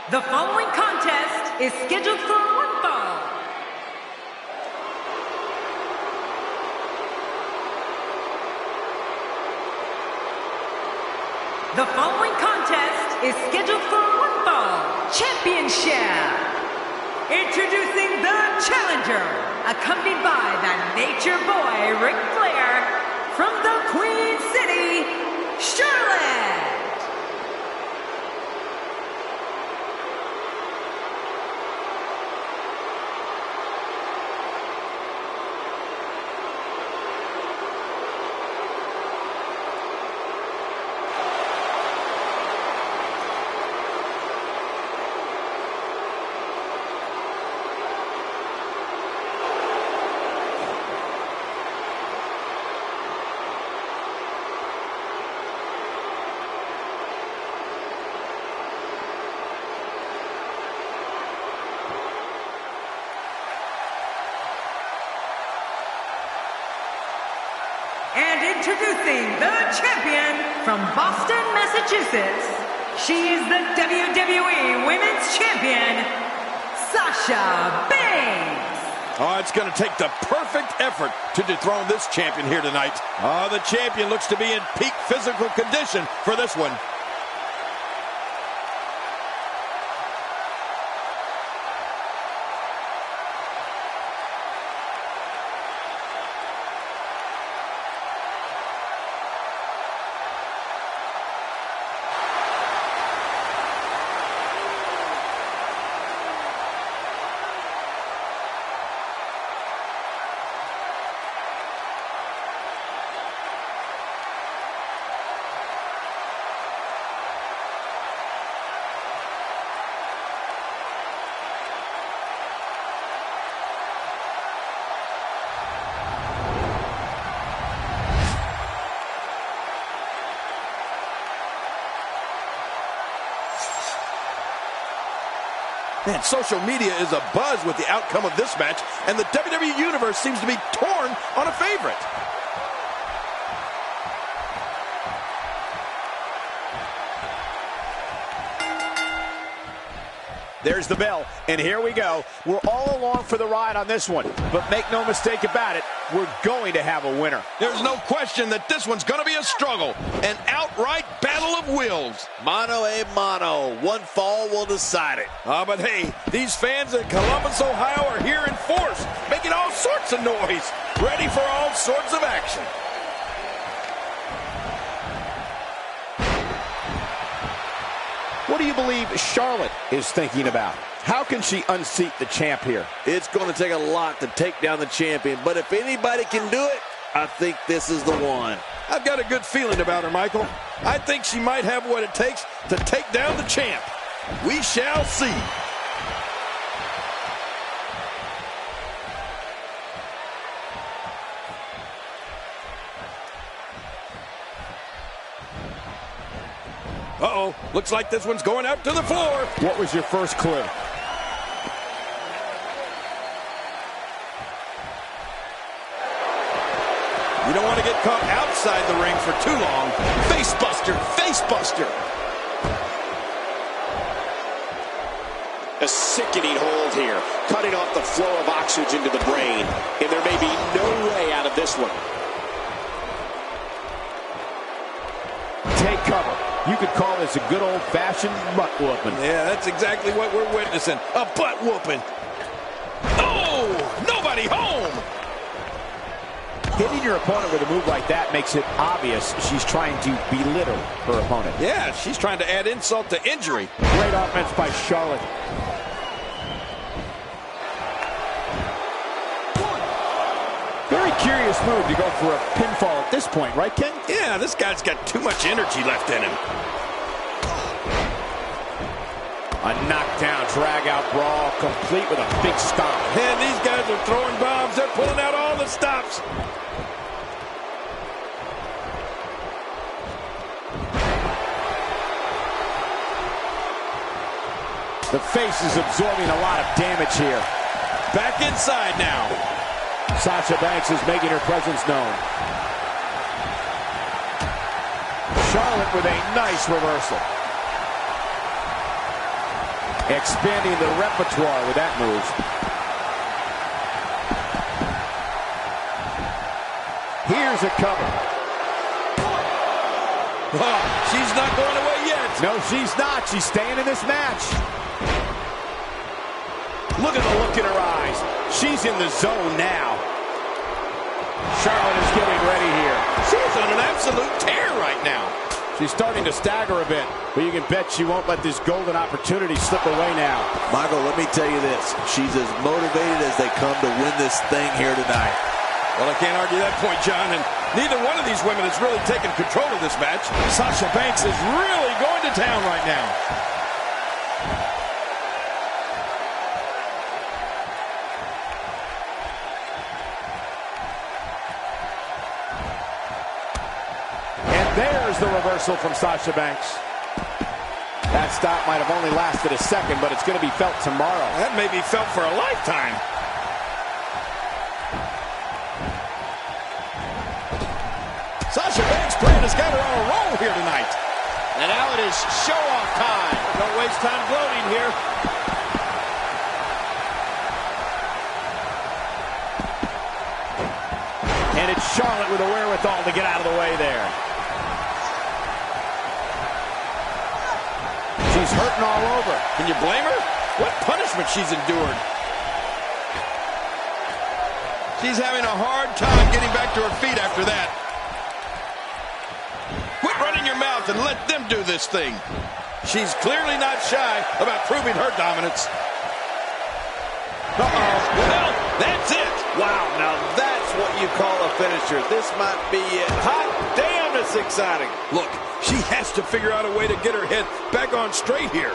The following contest is scheduled for one fall. The following contest is scheduled for one fall championship. Introducing the challenger, accompanied by the Nature Boy Ric Flair from the Queen City, Charlotte. And introducing the champion from Boston, Massachusetts, she is the WWE Women's Champion, Sasha Banks. Oh, it's going to take the perfect effort to dethrone this champion here tonight. Oh, the champion looks to be in peak physical condition for this one. Man, social media is abuzz with the outcome of this match, and the WWE Universe seems to be torn on a favorite. There's the bell, and here we go. We're all along for the ride on this one, but make no mistake about it, we're going to have a winner. There's no question that this one's going to be a struggle, an outright battle of wills. Mano a mano, one fall will decide it. But hey, these fans in Columbus, Ohio are here in force, making all sorts of noise, ready for all sorts of action. What do you believe Charlotte is thinking about? How can she unseat the champ here? It's going to take a lot to take down the champion, but if anybody can do it, I think this is the one. I've got a good feeling about her, Michael. I think she might have what it takes to take down the champ. We shall see. Uh-oh, looks like this one's going out to the floor. What was your first clue? You don't want to get caught outside the ring for too long. Face buster, face buster. A sickening hold here, cutting off the flow of oxygen to the brain, and there may be no way out of this one. Take cover. You could call this a good old-fashioned butt whooping. Yeah, that's exactly what we're witnessing. A butt whooping. Oh, nobody home. Hitting your opponent with a move like that makes it obvious she's trying to belittle her opponent. Yeah, she's trying to add insult to injury. Great offense by Charlotte. Very curious move to go for a pinfall at this point, right, Ken? Yeah, this guy's got too much energy left in him. A knockdown, drag-out brawl, complete with a big stomp. And these guys are throwing bombs. They're pulling out all the stops. The face is absorbing a lot of damage here. Back inside now. Sasha Banks is making her presence known. Charlotte with a nice reversal. Expanding the repertoire with that move. Here's a cover. Oh, she's not going away yet. No, she's not. She's staying in this match. Look at the look in her eyes. She's in the zone now. Charlotte is getting ready here. She's on an absolute tear right now. She's starting to stagger a bit, but you can bet she won't let this golden opportunity slip away now. Michael, let me tell you this. She's as motivated as they come to win this thing here tonight. Well, I can't argue that point, John, and neither one of these women has really taken control of this match. Sasha Banks is really going to town right now. And there's the reversal from Sasha Banks. That stop might have only lasted a second, but it's going to be felt tomorrow. That may be felt for a lifetime. Sasha Banks' plan has got her on a roll here tonight. And now it is show-off time. Don't waste time gloating here. And it's Charlotte with the wherewithal to get out of the way there. She's hurting all over. Can you blame her? What punishment she's endured. She's having a hard time getting back to her feet after that. Quit running your mouth and let them do this thing. She's clearly not shy about proving her dominance. Uh-oh. Well, that's it. Wow, now that's what you call a finisher. This might be it. Hot damn, it's exciting. Look, she has to figure out a way to get her head back on straight here.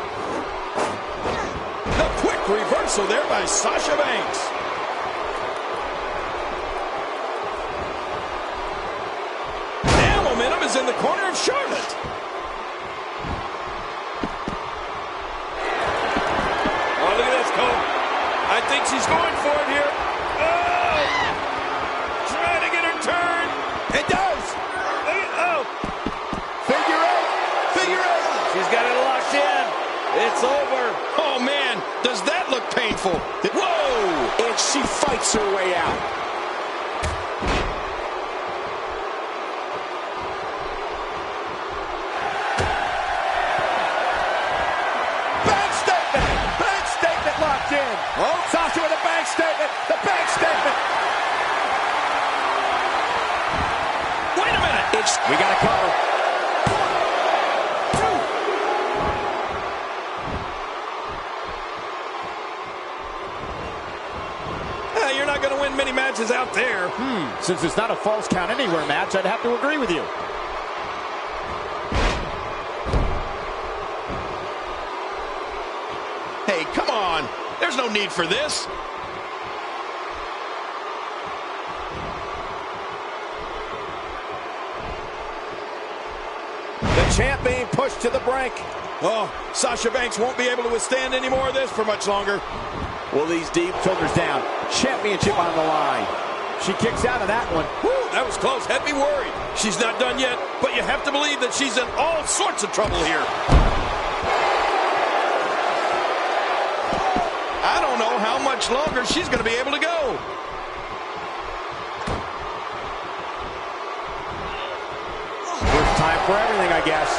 The quick reversal there by Sasha Banks. Now momentum is in the corner of Charlotte. Oh, look at this, Cole. I think she's going for it here. Oh! Trying to get her turned. It does. Oh! Figure eight. Figure eight. She's got it locked in. It's over. Oh, man, does that look painful? Whoa! And she fights her way out. Bank statement. Bank statement locked in. Oh. Sasha with a bank statement. The bank statement. Wait a minute. We got to cover. You're not going to win many matches out there. Since it's not a false count anywhere match, I'd have to agree with you. Hey, come on. There's no need for this. The champ being pushed to the brink. Oh, Sasha Banks won't be able to withstand any more of this for much longer. Well, these deep shoulders down. Championship on the line. She kicks out of that one. Whew, that was close. Had me worried. She's not done yet, but you have to believe that she's in all sorts of trouble here. I don't know how much longer she's going to be able to go. First time for everything, I guess.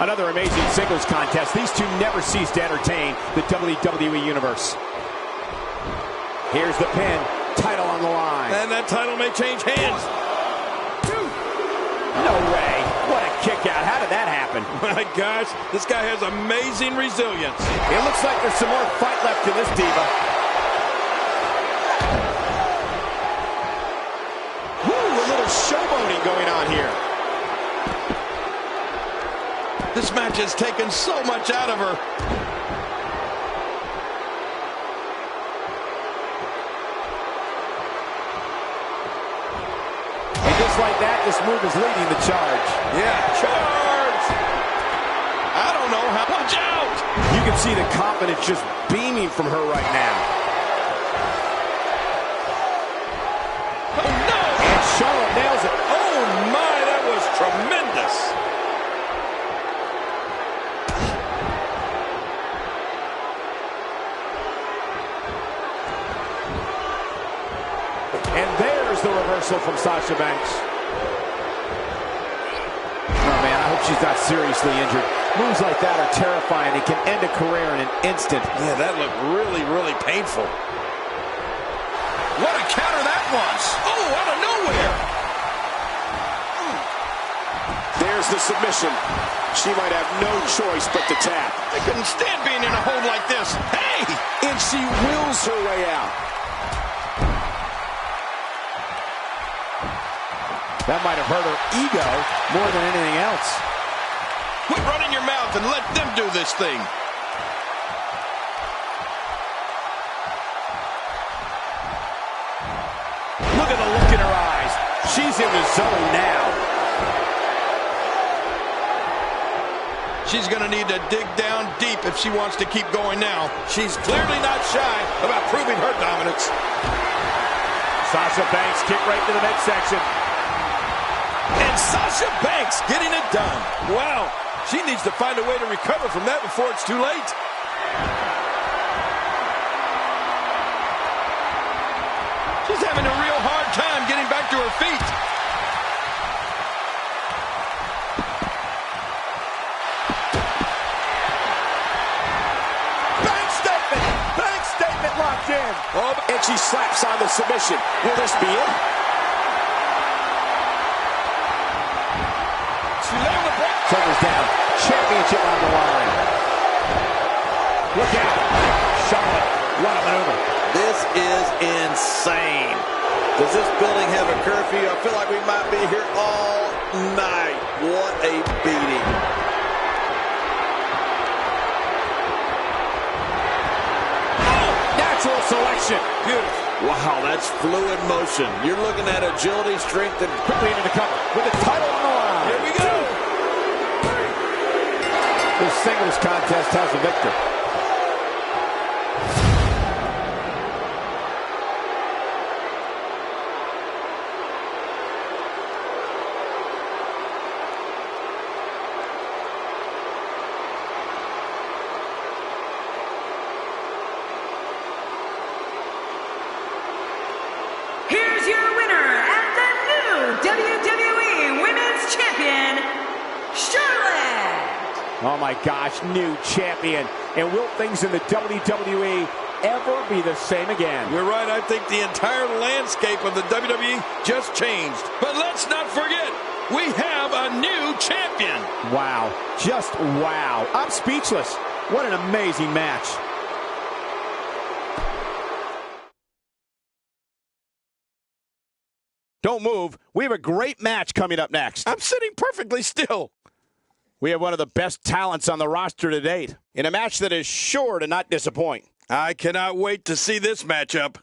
Another amazing singles contest. These two never cease to entertain the WWE Universe. Here's the pin. Title on the line. And that title may change hands. No way. What a kick out. How did that happen? My gosh, this guy has amazing resilience. It looks like there's some more fight left in this diva. Woo, a little showboating going on here. This match has taken so much out of her. And just like that, this move is leading the charge. Yeah, charge! I don't know how. Watch out! You can see the confidence just beaming from her right now. Oh, no! And Charlotte nails it. Oh, my, that was tremendous. And there's the reversal from Sasha Banks. Oh, man, I hope she's not seriously injured. Moves like that are terrifying. It can end a career in an instant. Yeah, that looked really, really painful. What a counter that was. Oh, out of nowhere. There's the submission. She might have no choice but to tap. I couldn't stand being in a hold like this. Hey! And she wills her way out. That might have hurt her ego more than anything else. Quit running your mouth and let them do this thing. Look at the look in her eyes. She's in the zone now. She's going to need to dig down deep if she wants to keep going now. She's clearly not shy about proving her dominance. Sasha Banks kick right to the midsection. And Sasha Banks getting it done. Wow. She needs to find a way to recover from that before it's too late. She's having a real hard time getting back to her feet. Bank statement locked in. Oh, and she slaps on the submission. Will this be it? She lay on the block. Shoulders down. Championship on the line. Look out. Charlotte. What a maneuver. This is insane. Does this building have a curfew? I feel like we might be here all night. What a beating. Natural selection. Beautiful. Wow, that's fluid motion. You're looking at agility, strength, and Quickly into the cover with the title on the line. Here we go. This singles contest has a victor. Here's your winner and the new WWE Women's Champion, Charlotte. Oh my gosh, new champion. And will things in the WWE ever be the same again? You're right. I think the entire landscape of the WWE just changed. But let's not forget, we have a new champion. Wow. Just wow. I'm speechless. What an amazing match. Don't move. We have a great match coming up next. I'm sitting perfectly still. We have one of the best talents on the roster to date in a match that is sure to not disappoint. I cannot wait to see this matchup.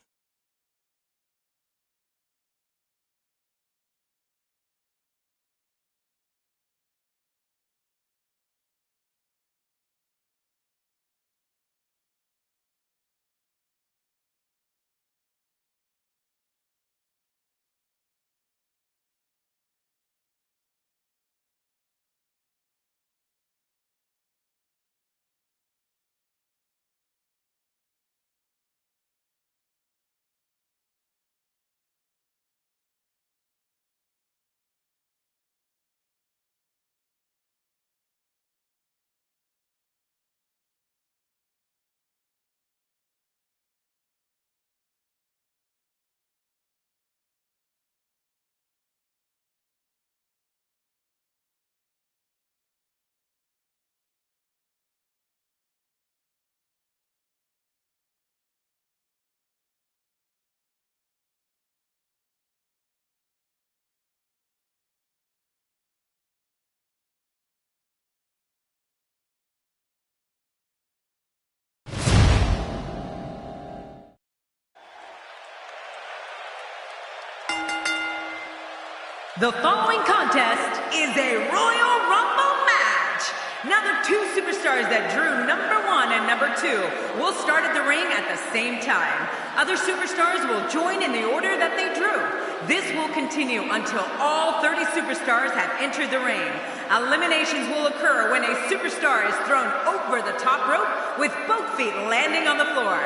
The following contest is a Royal Rumble match. Now the two superstars that drew number 1 and number 2 will start at the ring at the same time. Other superstars will join in the order that they drew. This will continue until all 30 superstars have entered the ring. Eliminations will occur when a superstar is thrown over the top rope with both feet landing on the floor.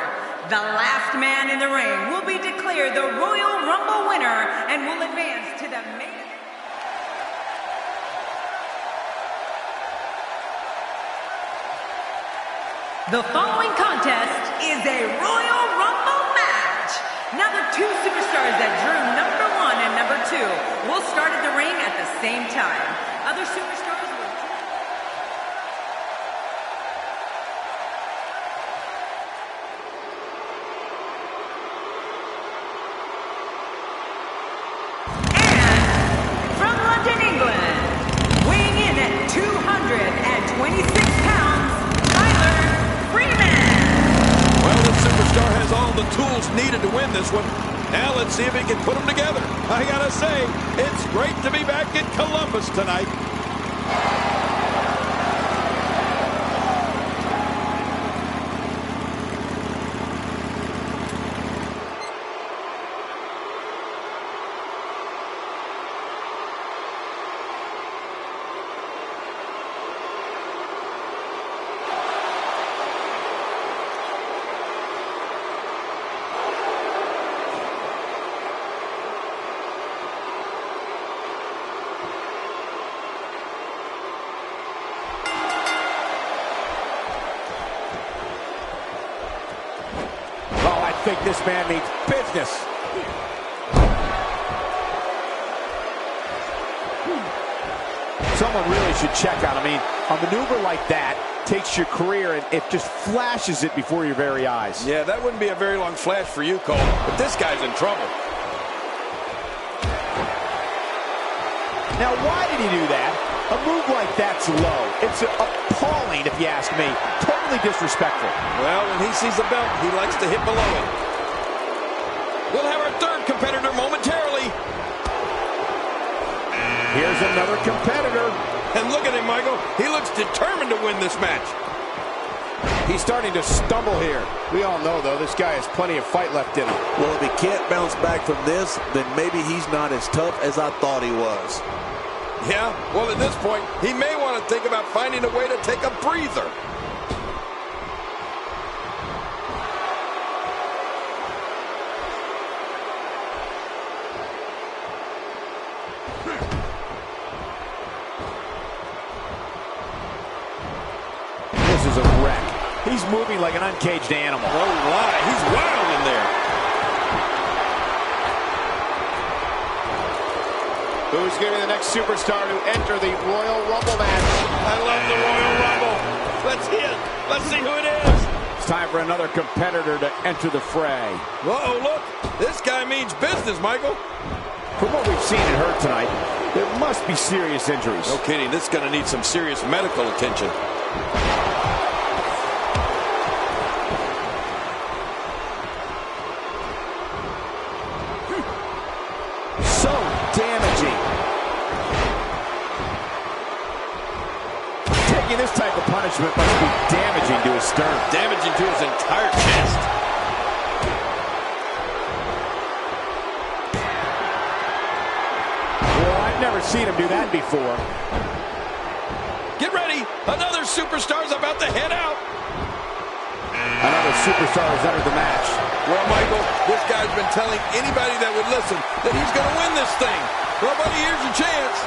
The last man in the ring will be declared the Royal Rumble winner and will advance to the main event. The following contest is a Royal Rumble match. Now the two superstars that drew number 1 and number 2 will start at the ring at the same time. Other superstars will... And from London, England, weighing in at 226 pounds, well, this superstar has all the tools needed to win this one. Now let's see if he can put them together. I gotta say, it's great to be back in Columbus tonight. I think this man means business. Someone really should check out. I mean, a maneuver like that takes your career and it just flashes it before your very eyes. Yeah, that wouldn't be a very long flash for you, Cole, but this guy's in trouble. Now, why did he do that? A move like that's low. It's appalling, if you ask me. Totally disrespectful. Well, when he sees the belt, he likes to hit below it. We'll have our third competitor momentarily. Here's another competitor. And look at him, Michael. He looks determined to win this match. He's starting to stumble here. We all know, though, this guy has plenty of fight left in him. Well, if he can't bounce back from this, then maybe he's not as tough as I thought he was. Yeah, well, at this point, he may want to think about finding a way to take a breather. This is a wreck. He's moving like an uncaged animal. No lie, he's wild in there. Who's going to be the next superstar to enter the Royal Rumble match? I love the Royal Rumble. Let's see it. Let's see who it is. It's time for another competitor to enter the fray. Uh-oh, look. This guy means business, Michael. From what we've seen and heard tonight, there must be serious injuries. No kidding. This is going to need some serious medical attention. So damaging. Taking this type of punishment must be damaging to his sternum. Damaging to his entire chest. Well, I've never seen him do that before. Get ready. Another superstar's about to head out. Another superstar has entered the match. Well, Michael, this guy's been telling anybody that would listen that he's going to win this thing. Well, buddy, here's your chance.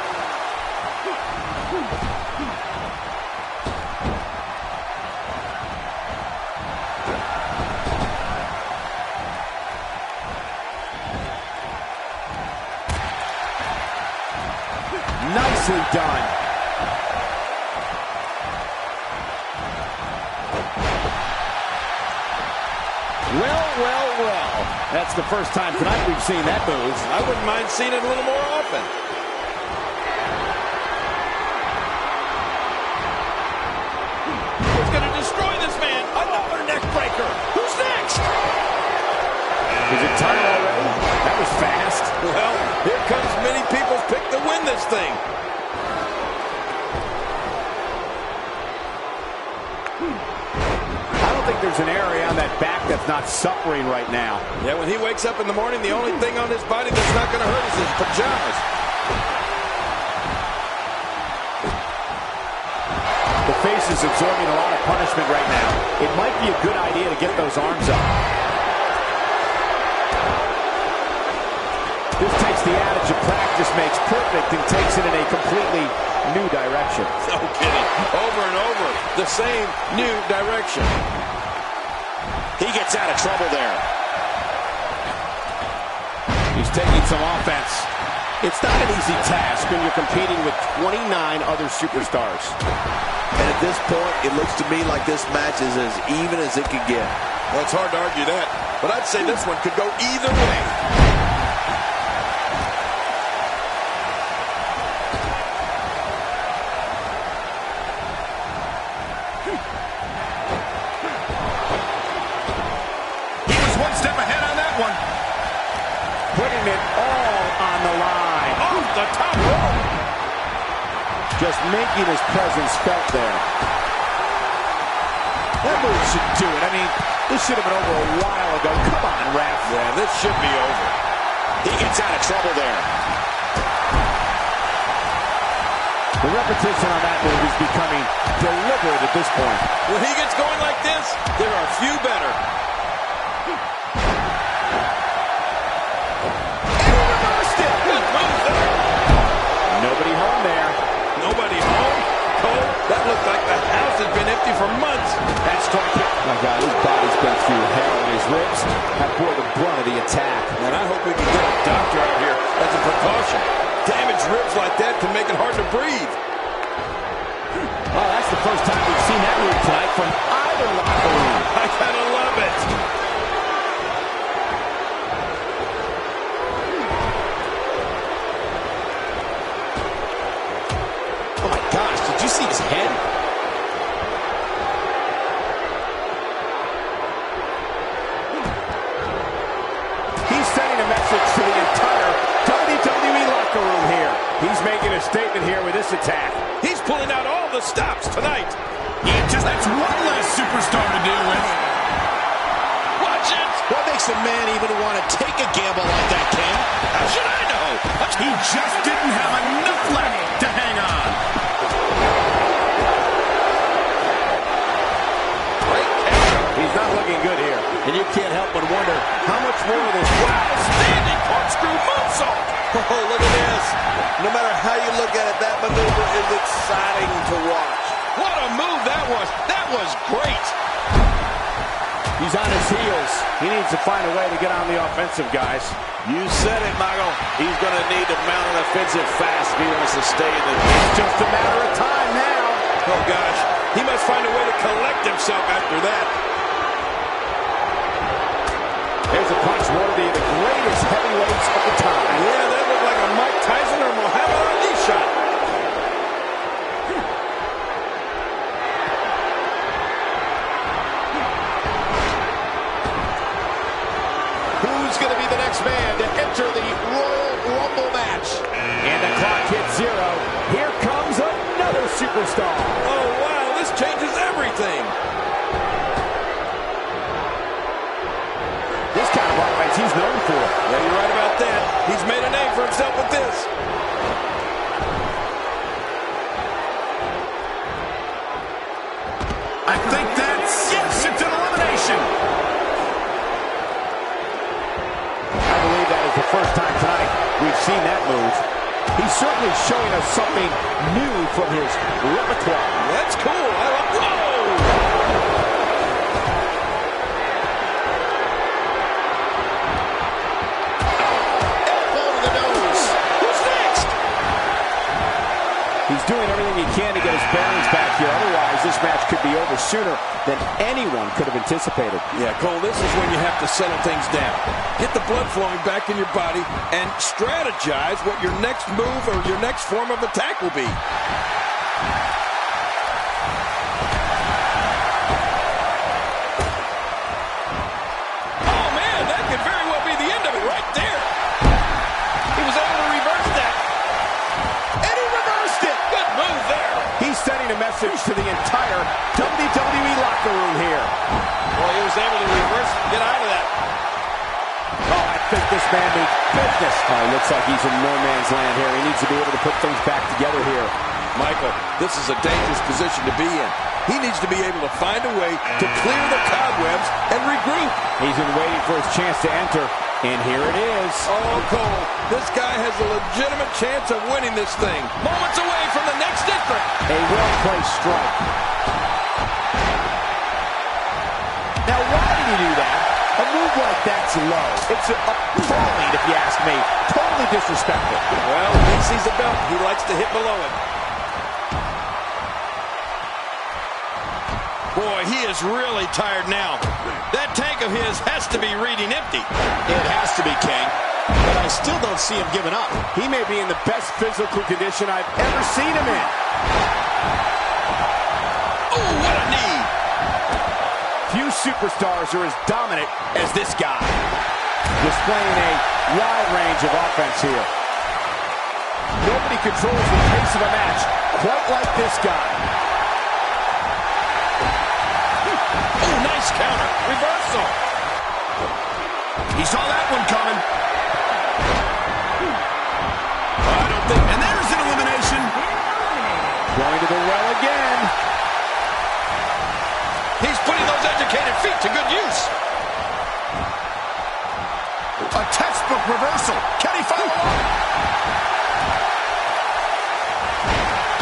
Nicely done. Well. That's the first time tonight we've seen that move. I wouldn't mind seeing it a little more often. Who's going to destroy this man? Another neck breaker. Who's next? Is it time already? That was fast. Well, here comes many people's pick to win this thing. I don't think like there's an area on that back that's not suffering right now. Yeah, when he wakes up in the morning, the only thing on his body that's not going to hurt is his pajamas. The face is absorbing a lot of punishment right now. It might be a good idea to get those arms up. This takes the adage of practice makes perfect and takes it in a completely new direction. No kidding. Over and over, the same new direction. He gets out of trouble there. He's taking some offense. It's not an easy task when you're competing with 29 other superstars. And at this point, it looks to me like this match is as even as it could get. Well, it's hard to argue that, but I'd say this one could go either way. He was one step ahead on that one. Putting it all on the line. Off the top rope. Just making his presence felt there. That move should do it. I mean, this should have been over a while ago. Come on, ref. Yeah, this should be over. He gets out of trouble there. The repetition on that move is becoming deliberate at this point. When he gets going like this, there are few better. And he reversed it. Good move there. Nobody home there. Nobody home? Cole, that looked like the house has been empty for months. That strike hit. My God, his body's been through hell, and his ribs have bore the brunt of the attack. And I hope we can get a doctor out here as a precaution. Damaged ribs like that can make it hard to breathe. Oh, that's the first time we've seen that move tonight from either locker room. I gotta love it. Oh my gosh, did you see his head? He's sending a message to the entire WWE locker room here. He's making a statement here with this attack. He's pulling out all the stops tonight. That's one less superstar to deal with. Watch it. What makes a man even want to take a gamble like that, Ken? How should I know? He just didn't have enough left to hang on. Great catch. He's not looking good here. And you can't help but wonder how much more of this. Wow, standing corkscrew moonsault. Oh, look at this. No matter how you look at it, that maneuver is exciting to watch. What a move that was. That was great. He's on his heels. He needs to find a way to get on the offensive, guys. You said it, Michael. He's going to need to mount an offensive fast if he wants to stay in the game. It's just a matter of time now. Oh, gosh. He must find a way to collect himself after that. There's a punch worthy of the greatest heavyweights of the time. Yeah, that looked like a Mike Tyson or Muhammad Ali shot. Who's going to be the next man to enter the Royal Rumble match? And the clock hits 0. Here comes another superstar. Oh, wow, this changes everything. This kind of offense he's known for. Yeah, you're right about that. He's made a name for himself with this. I think that's... Yes, it's an elimination. I believe that is the first time tonight we've seen that move. He's certainly showing us something new from his repertoire. That's cool. I like... Whoa! He's doing everything he can to get his bearings back here. Otherwise, this match could be over sooner than anyone could have anticipated. Yeah, Cole, this is when you have to settle things down. Get the blood flowing back in your body and strategize what your next move or your next form of attack will be. Oh, man, that could very well be the end of it right there. He was able to reverse that. And he reversed it. Good move there. He's sending a message to the entire WWE locker room here. able to reverse and get out of that. Oh, I think this man means business. Oh, looks like he's in no man's land here. He needs to be able to put things back together here. Michael, this is a dangerous position to be in. He needs to be able to find a way to clear the cobwebs and regroup. He's been waiting for his chance to enter, and here it is. Oh, Cole, this guy has a legitimate chance of winning this thing. Moments away from the next entrant. A well-placed strike. Now, why did he do that? A move like that's low. It's appalling, if you ask me. Totally disrespectful. Well, when he sees a belt, he likes to hit below it. Boy, he is really tired now. That tank of his has to be reading empty. It has to be, King. But I still don't see him giving up. He may be in the best physical condition I've ever seen him in. Oh, what a knee. Few superstars are as dominant as this guy. Displaying a wide range of offense here. Nobody controls the pace of a match quite like this guy. Oh, nice counter. Reversal. He saw that one coming. I don't think... And there's an elimination. Going to the well again. He's putting those educated feet to good use. A textbook reversal. Can he follow up?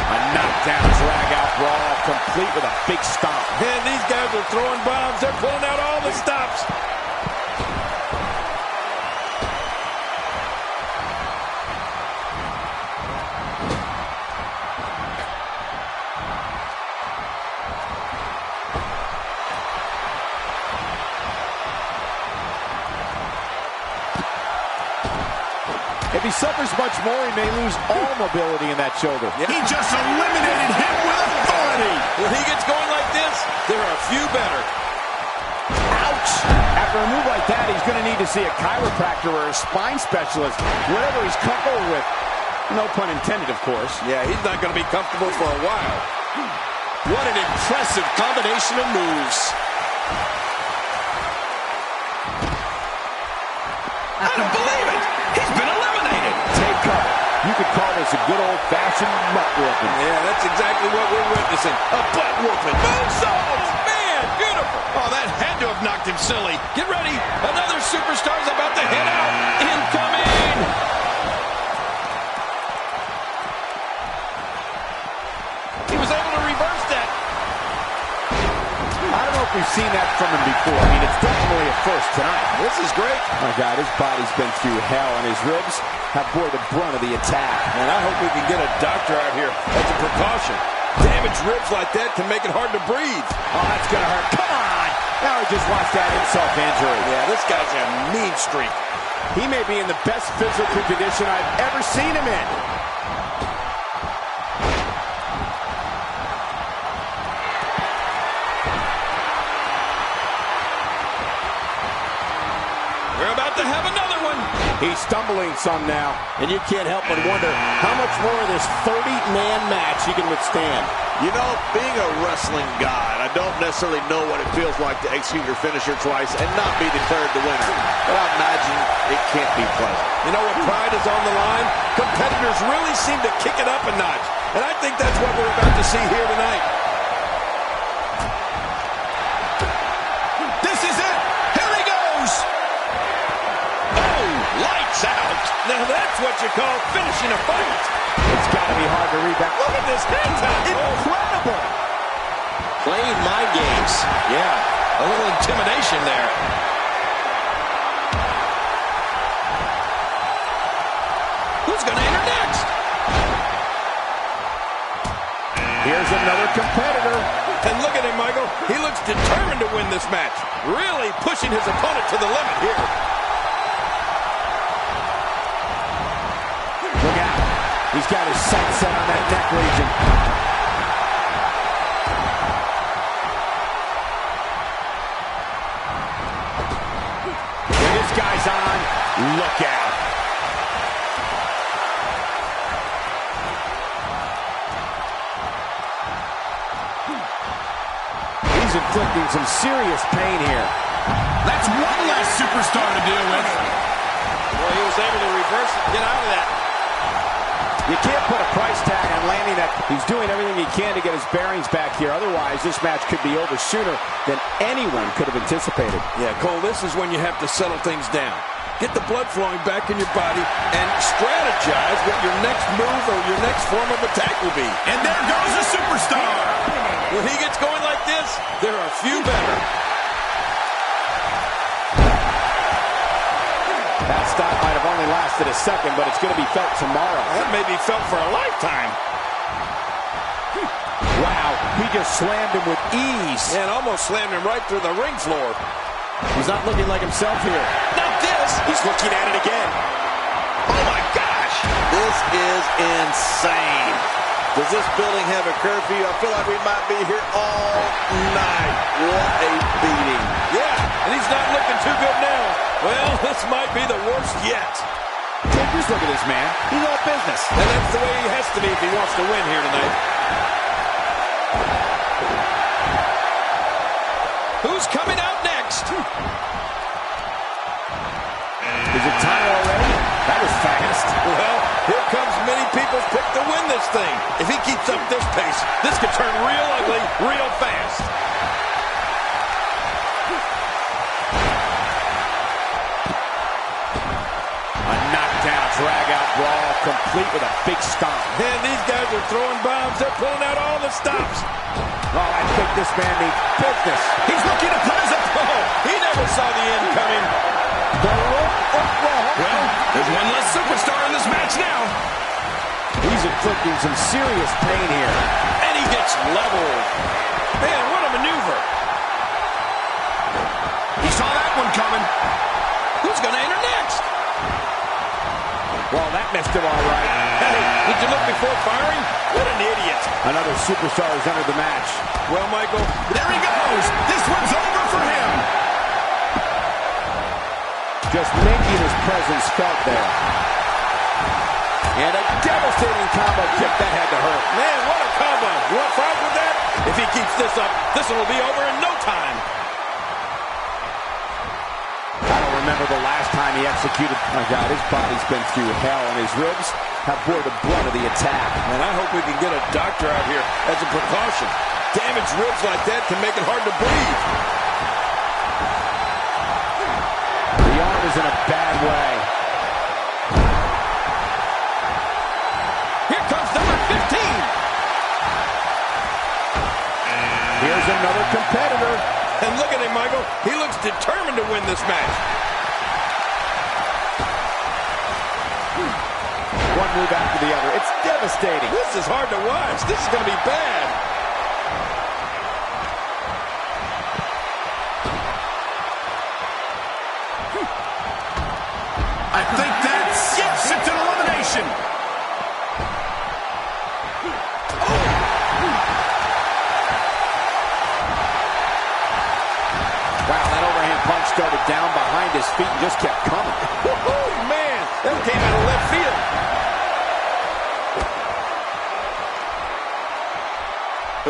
A knockdown, drag-out brawl, complete with a big stomp. Man, these guys are throwing bombs. They're pulling out all the stops. If he suffers much more, he may lose all mobility in that shoulder. Yeah. He just eliminated him with authority. When he gets going like this, there are a few better. Ouch! After a move like that, he's going to need to see a chiropractor or a spine specialist, whatever he's comfortable with. No pun intended, of course. Yeah, he's not going to be comfortable for a while. What an impressive combination of moves. I don't believe it. He's been eliminated. Take cover. You could call this a good old-fashioned butt whooping. Yeah, that's exactly what we're witnessing. A butt whooping. Moonsault! Man, beautiful. Oh, that had to have knocked him silly. Get ready. Another superstar's about to head out. Incoming. He was able to reverse that. I don't know if we've seen that from him before. I mean, it's definitely a first tonight. This is great. My God, his body's been through hell, and his ribs have bore the brunt of the attack. And I hope we can get a doctor out here as a precaution. Damaged ribs like that can make it hard to breathe. Oh, that's going to hurt. Come on! Now we just watched that insult to injury. Yeah, this guy's a mean streak. He may be in the best physical condition I've ever seen him in. We're about to have another one. He's stumbling some now. And you can't help but wonder how much more of this 30-man match he can withstand. You know, being a wrestling god, I don't necessarily know what it feels like to execute your finisher twice and not be declared the winner. But I imagine it can't be pleasant. You know, when pride is on the line, competitors really seem to kick it up a notch. And I think that's what we're about to see here tonight. This is it. Here he goes. Oh, lights out. Now that's what you call finishing a fight. It's got to be hard to rebound. Look at this hand time. Incredible! Playing mind games. Yeah, a little intimidation there. Who's going to enter next? Here's another competitor. And look at him, Michael. He looks determined to win this match. Really pushing his opponent to the limit here. Look out. He's got his sights set on that neck region. When this guy's on, look out. He's inflicting some serious pain here. was able to reverse it, get out of that. You can't put a price tag on landing that. He's doing everything he can to get his bearings back here. Otherwise, this match could be over sooner than anyone could have anticipated. Yeah, Cole, this is when you have to settle things down. Get the blood flowing back in your body and strategize what your next move or your next form of attack will be. And there goes a superstar. When he gets going like this, there are few better. That stop might have only lasted a second, but it's going to be felt tomorrow. That may be felt for a lifetime. Wow, he just slammed him with ease. And almost slammed him right through the ring floor. He's not looking like himself here. Not this. He's looking at it again. Oh, my gosh. This is insane. Does this building have a curfew? I feel like we might be here all night. What a beating. Yeah, and he's not looking too good now. Well, this might be the worst yet. Take this look at this man. He's all business. And that's the way he has to be if he wants to win here tonight. Who's coming out next? Is it time already? That was fast. Well, here comes many people's pick to win this thing. If he keeps up this pace, this could turn real ugly real fast. A knockdown, drag-out brawl, complete with a big stomp. And these guys are throwing bombs. They're pulling out all the stops. Oh, I think this man needs business. He's looking to put his opponent. He never saw the end coming. Well, there's one less superstar in this match now. He's inflicting some serious pain here. And he gets leveled. Man, what a maneuver. He saw that one coming. Who's going to enter next? Well, that missed him all right. Hey, did you look before firing? What an idiot. Another superstar has entered the match. Well, Michael, There he goes. This one's over for him. Just making his presence felt there. And a devastating combo kick. That had to hurt. man, what a combo. You want fries with that? If he keeps this up, this one will be over in no time. I don't remember the last time he executed. My God, his body's been through hell, and his ribs have bore the brunt of the attack. And I hope we can get a doctor out here as a precaution. Damaged ribs like that can make it hard to breathe. The arm is in a bad way. Here comes number 15. Here's another competitor. And look at him, Michael. He looks determined to win this match. One move after the other. It's devastating. This is hard to watch. This is going to be bad. I think that's it's an elimination. Wow, that overhand punch started down behind his feet and just kept coming. Woo-hoo, man, that came out of left field.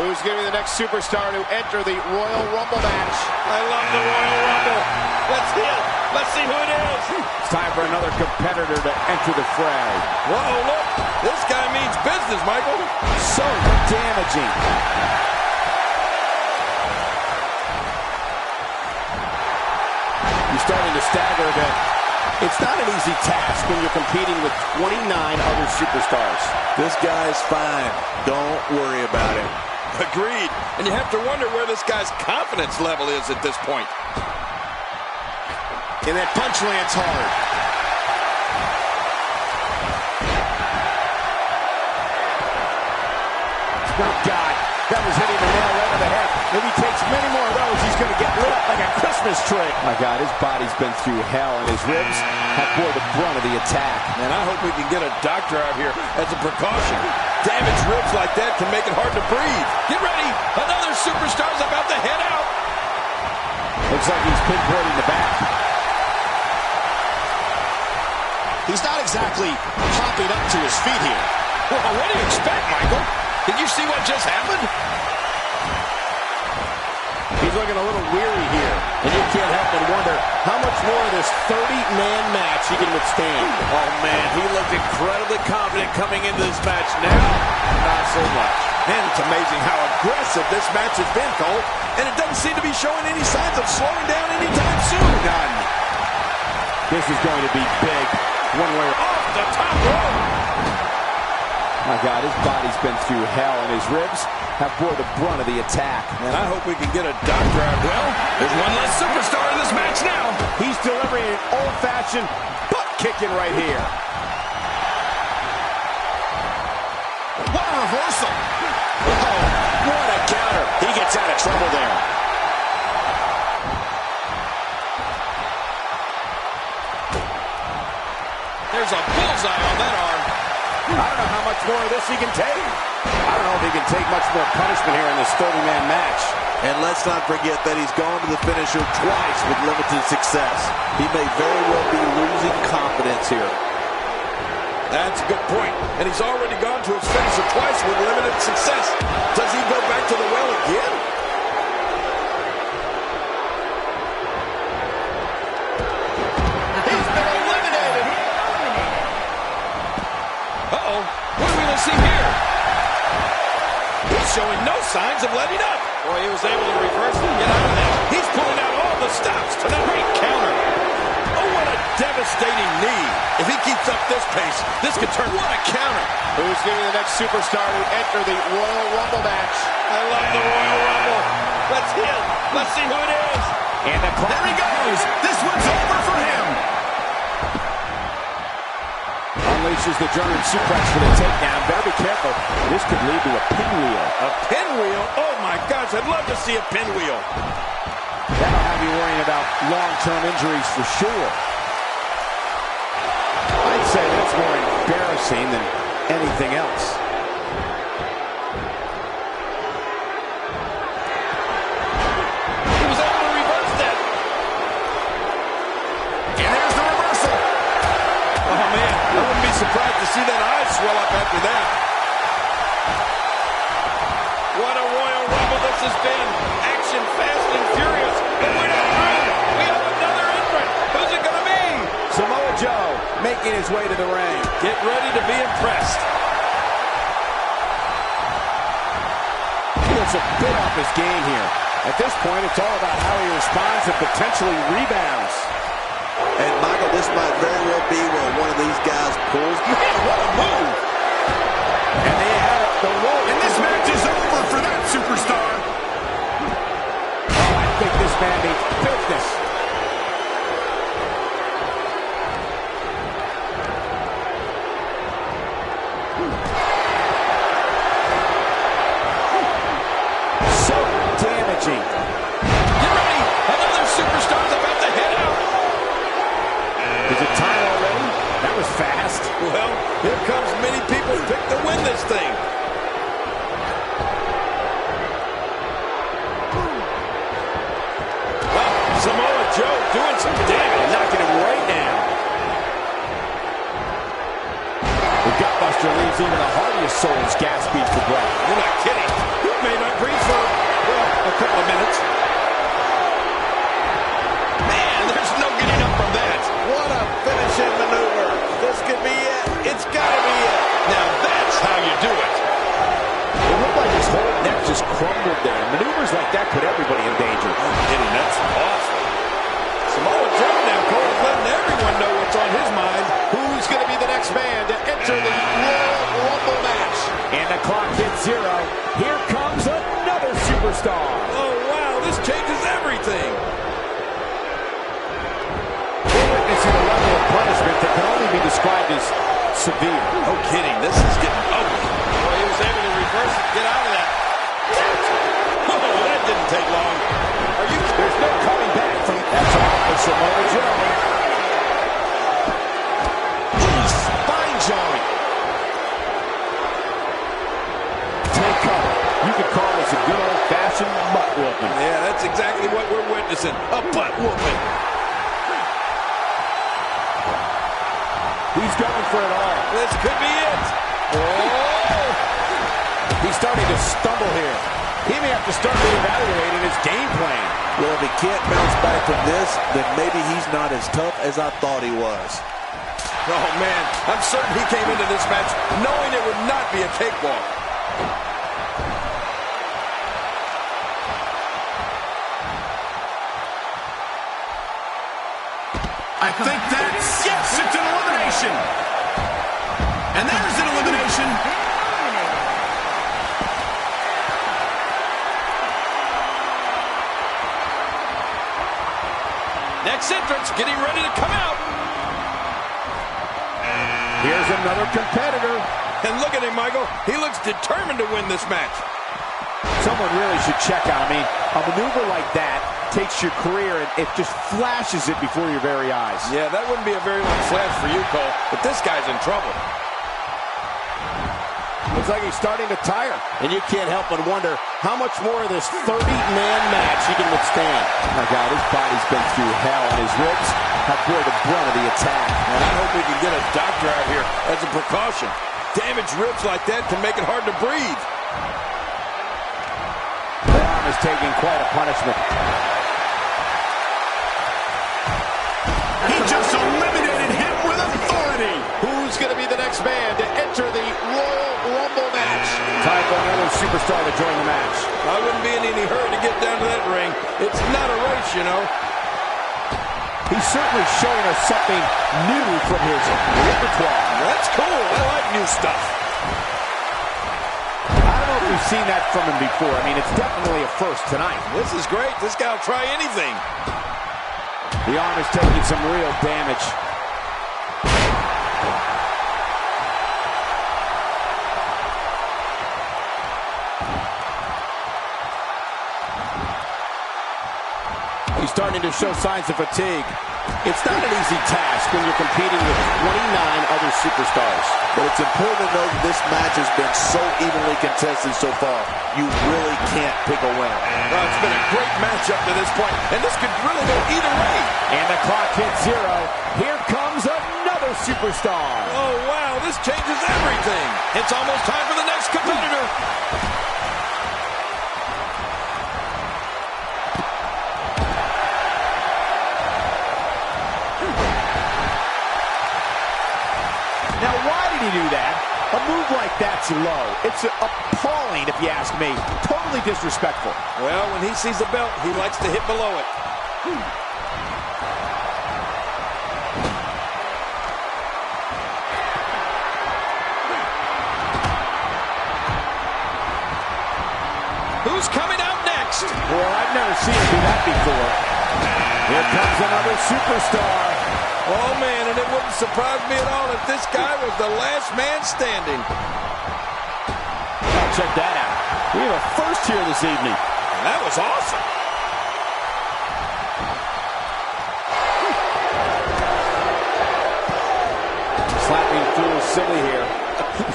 Who's going to be the next superstar to enter the Royal Rumble match? I love the Royal Rumble. Let's see it. Let's see who it is. It's time for another competitor to enter the fray. Whoa, look. This guy means business, Michael. So damaging. You're starting to stagger a bit. It's not an easy task when you're competing with 29 other superstars. This guy's fine. Don't worry about him. Agreed. And you have to wonder where this guy's confidence level is at this point. And that punch lands hard. Oh, God. That was hitting the nail right on the head. If he takes many more of those, he's going to get lit up like a Christmas tree. My God, his body's been through hell, and his ribs have bore the brunt of the attack. And I hope we can get a doctor out here as a precaution. Damaged ribs like that can make it hard to breathe. Get ready. Another superstar's about to head out. Looks like he's pinpointing the back. He's not exactly hopping up to his feet here. Well, what do you expect, Michael? Did you see what just happened? He's looking a little weary here. And you can't help but wonder how much more of this 30-man match he can withstand. Oh, man, he looked incredibly confident coming into this match. Now, not so much. Man, it's amazing how aggressive this match has been, Cole. And it doesn't seem to be showing any signs of slowing down anytime soon. None. This is going to be big. One way Off the top rope. My God, his body's been through hell, and his ribs have bore the brunt of the attack. And I hope we can get a doctor out. Well, There's one less superstar in this match now. He's delivering an old-fashioned butt kicking right here. What a reversal. Oh, what a counter. He gets out of trouble there. There's a bullseye on that arm. I don't know how much more of this he can take. I don't know if he can take much more punishment here in this 30-man match. And let's not forget that he's gone to the finisher twice with limited success. He may very well be losing confidence here. That's a good point. And he's already gone to his finisher twice with limited success. Does he go back to the well again? He's been eliminated. Uh-oh. What are we going to see here? He's showing no signs of letting up. Boy, he was able to reverse and get out of that. He's pulling out all the stops to that great counter. Oh, what a devastating knee. If he keeps up this pace, this could turn. What a counter. Who's going to be the next superstar to enter the Royal Rumble match? I love the Royal Rumble. Let's hit. Let's see who it is. And the clock. There he goes. This one's over for him. Unleashes the German suplex for the takedown. Better be careful. This could lead to a pinwheel. A pinwheel? Oh, my gosh. I'd love to see a pinwheel. That'll have you worrying about long-term injuries for sure. I'd say that's more embarrassing than anything else. He was able to reverse that. And there's the reversal. Oh, man. I wouldn't be surprised to see that eye swell up after that. What a Royal Rumble this has been. Action fast and furious. But we're not through. We have another entrant. Who's it going to be? Samoa Joe making his way to the ring. Get ready to be impressed. He looks a bit off his game here. At this point, it's all about how he responds and potentially rebounds. And, Michael, this might very well be where one of these guys pulls. Man, what a move. And they have it. The roll. And this match is over for that superstar. Oh, I think this man needs business. So damaging. Get ready. Another superstar's about to head out. Is it time already? That was fast. Well, here comes many people pick to win this thing. Well, Samoa Joe doing some damage. Knocking him right down. The gutbuster leaves even the hardiest souls gasping for breath. You're not kidding. He may not breathe for, well, a couple of minutes. Man, there's no getting up from that. What a finishing maneuver. This could be it. It's got to be it. Now that's how you do it. It looked like his whole neck just crumbled there. Maneuvers like that put everybody in danger. No kidding, that's awesome. Samoa Joe now, Cole, is letting everyone know what's on his mind. Who's going to be the next man to enter the Royal Rumble match? And the clock hits 0. Here comes another superstar. Oh, wow, this changes everything. We're witnessing a level of punishment that can only be described as severe. No kidding, this is getting ugly. Boy, he was able to reverse it, get out of that. Oh, that didn't take long. Are you? There's no coming back from that's all for Samoa Joe. Spine jawing. Take cover. You could call this a good old-fashioned butt whooping. Yeah, that's exactly what we're witnessing. A butt whooping. He's going for it all. This could be it. Oh! He's starting to stumble here. He may have to start reevaluating his game plan. Well, if he can't bounce back from this, then maybe he's not as tough as I thought he was. Oh, man, I'm certain he came into this match knowing it would not be a cakewalk. I think that's... Yes, it's an elimination. And there's an elimination. Next entrance getting ready to come out. Here's another competitor. And look at him, Michael. He looks determined to win this match. Someone really should check out. I mean, a maneuver like that takes your career and it just flashes it before your very eyes. Yeah, that wouldn't be a very long flash for you, Cole, but this guy's in trouble. Looks like he's starting to tire. And you can't help but wonder how much more of this 30-man match he can withstand. Oh, my God, his body's been through hell, and his ribs have bore the brunt of the attack. And I hope we can get a doctor out here as a precaution. Damaged ribs like that can make it hard to breathe. The arm is taking quite a punishment. He just eliminated him with authority. Who's going to be the next man to enter the Royal Rumble match? Time for another superstar to join the match. I wouldn't be in any hurry to get down to that ring. It's not a race, you know. He's certainly showing us something new from his repertoire. That's cool. I like new stuff. I don't know if we've seen that from him before. I mean, it's definitely a first tonight. This is great. This guy will try anything. The arm is taking some real damage. He's starting to show signs of fatigue. It's not an easy task when you're competing with 29 other superstars. But it's important to note that this match has been so evenly contested so far. You really can't pick a winner. Well, it's been a great match up to this point, and this could really go either way. And the clock hits 0. Here comes another superstar. Oh, wow, this changes everything. It's almost time for the next competitor. Now, why did he do that? A move like that's low. It's appalling, if you ask me. Totally disrespectful. Well, when he sees the belt, he likes to hit below it. Who's coming out next? Well, I've never seen him do that before. Here comes another superstar. Oh, man, and it wouldn't surprise me at all if this guy was the last man standing. Oh, check that out. We have a first here this evening. And that was awesome. Slapping through silly here.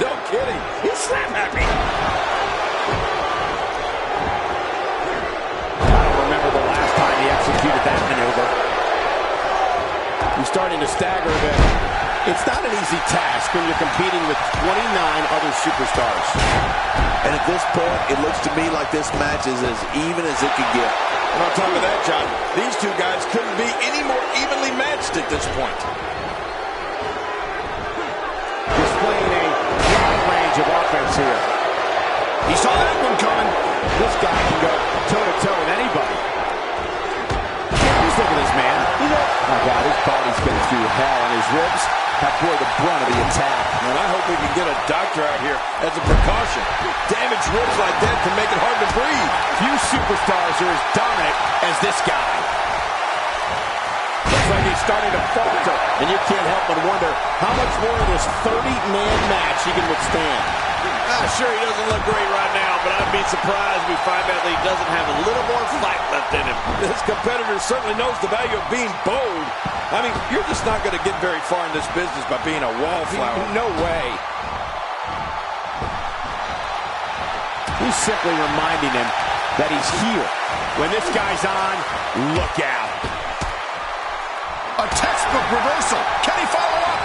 No kidding. He's slap happy. I don't remember the last time he executed that maneuver. He's starting to stagger a bit. It's not an easy task when you're competing with 29 other superstars. And at this point, it looks to me like this match is as even as it could get. And on top of that, John, these two guys couldn't be any more evenly matched at this point. Displaying a wide range of offense here. He saw that one coming. This guy can go toe-to-toe with anybody. Just look at this man. Oh, my God, his body's been through hell, and his ribs have bore the brunt of the attack. And I hope we can get a doctor out here as a precaution. Damaged ribs like that can make it hard to breathe. Few superstars are as dominant as this guy. Looks like he's starting to falter, and you can't help but wonder how much more of this 30-man match he can withstand. Sure, he doesn't look great right now, but I'd be surprised if we find out that he doesn't have a little more fight left in him. This competitor certainly knows the value of being bold. I mean, you're just not going to get very far in this business by being a wallflower. No way. He's simply reminding him that he's here. When this guy's on, look out. A textbook reversal. Can he follow up?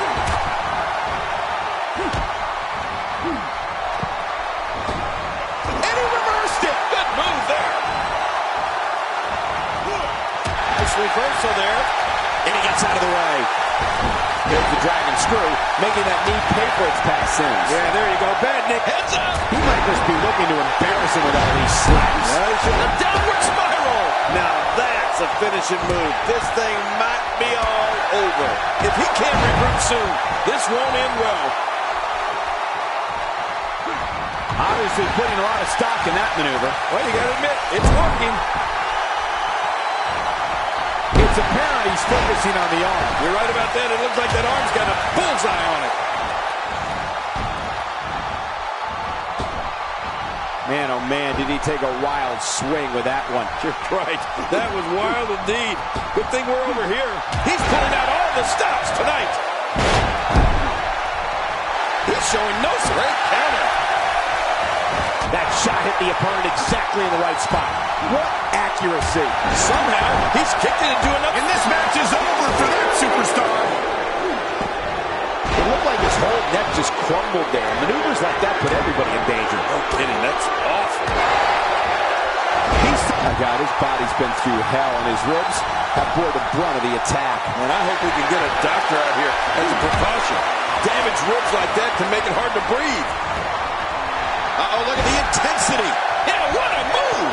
And he reversed it. Good move. reversal there. And he gets out of the way. There's the dragon screw, making that knee pay for its past sins. Yeah, there you go. Bad Nick. Heads up. He might just be looking to embarrass him with all these slaps. A downward spiral. Now that's a finishing move. This thing might be all over. If he can't regroup soon, this won't end well. Obviously putting a lot of stock in that maneuver. Well, you gotta admit, it's working. It's apparent he's focusing on the arm. You're right about that. It looks like that arm's got a bullseye on it. Man, oh man, did he take a wild swing with that one. You're right. That was wild indeed. Good thing we're over here. He's pulling out all the stops tonight. He's showing no great counter. That shot hit the opponent exactly in the right spot. What accuracy. Somehow, he's kicked it into another. And this match is over for that superstar. It looked like his whole neck just crumbled there. Maneuvers like that put everybody in danger. No kidding, that's awful. My God, his body's been through hell, and his ribs have bore the brunt of the attack. And I hope we can get a doctor out here as a precaution. Damaged ribs like that can make it hard to breathe. Uh-oh, look at the intensity. Yeah, what a move.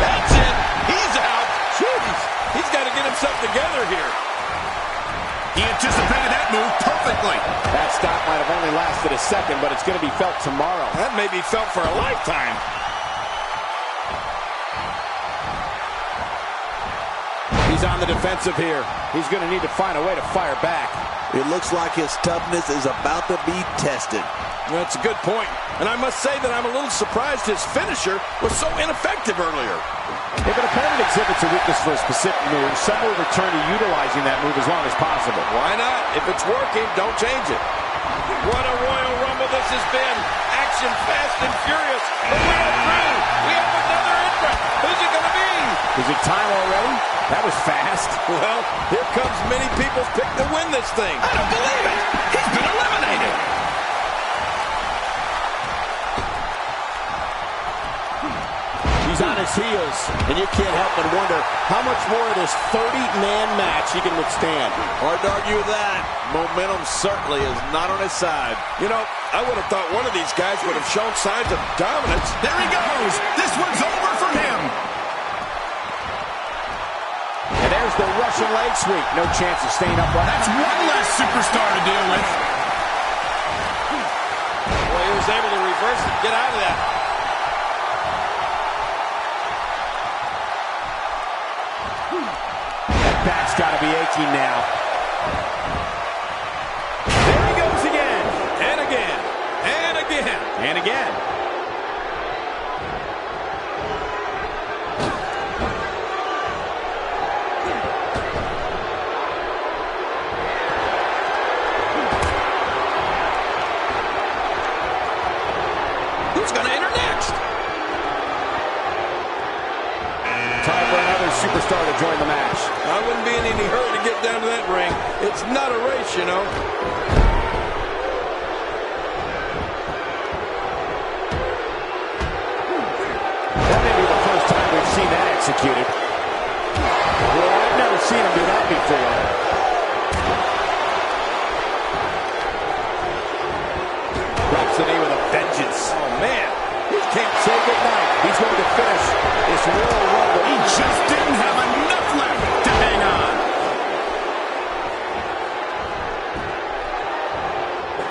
That's it. He's out. Jeez. He's got to get himself together here. He anticipated that move perfectly. That stop might have only lasted a second, but it's going to be felt tomorrow. That may be felt for a lifetime. He's on the defensive here. He's going to need to find a way to fire back. It looks like his toughness is about to be tested. That's a good point. And I must say that I'm a little surprised his finisher was so ineffective earlier. If an opponent exhibits a weakness for a specific move, some will return to utilizing that move as long as possible. Why not? If it's working, don't change it. What a Royal Rumble this has been. Action fast and furious. But we are through. We have another entrant. Who's it going to be? Is it time already? That was fast. Well, here comes many people's pick to win this thing. I don't believe it. He's been eliminated. He's on his heels, and you can't help but wonder how much more of this 30-man match he can withstand. Hard to argue with that. Momentum certainly is not on his side. You know, I would have thought one of these guys would have shown signs of dominance. There he goes. This one's over for him. And there's the Russian leg sweep. No chance of staying upright. That's one less superstar to deal with. Boy, he was able to reverse it, get out of that. That back's got to be aching now. There he goes again. And again. And again. And again. Who's going to enter next? Time for another superstar to join the match. I wouldn't be in any hurry to get down to that ring. It's not a race, you know. That may be the first time we've seen that executed. Well, I've never seen him do that before. Drops the knee with a vengeance. Oh, man. He can't say goodnight. He's going to finish this Royal Rumble. He just didn't have enough left to hang on.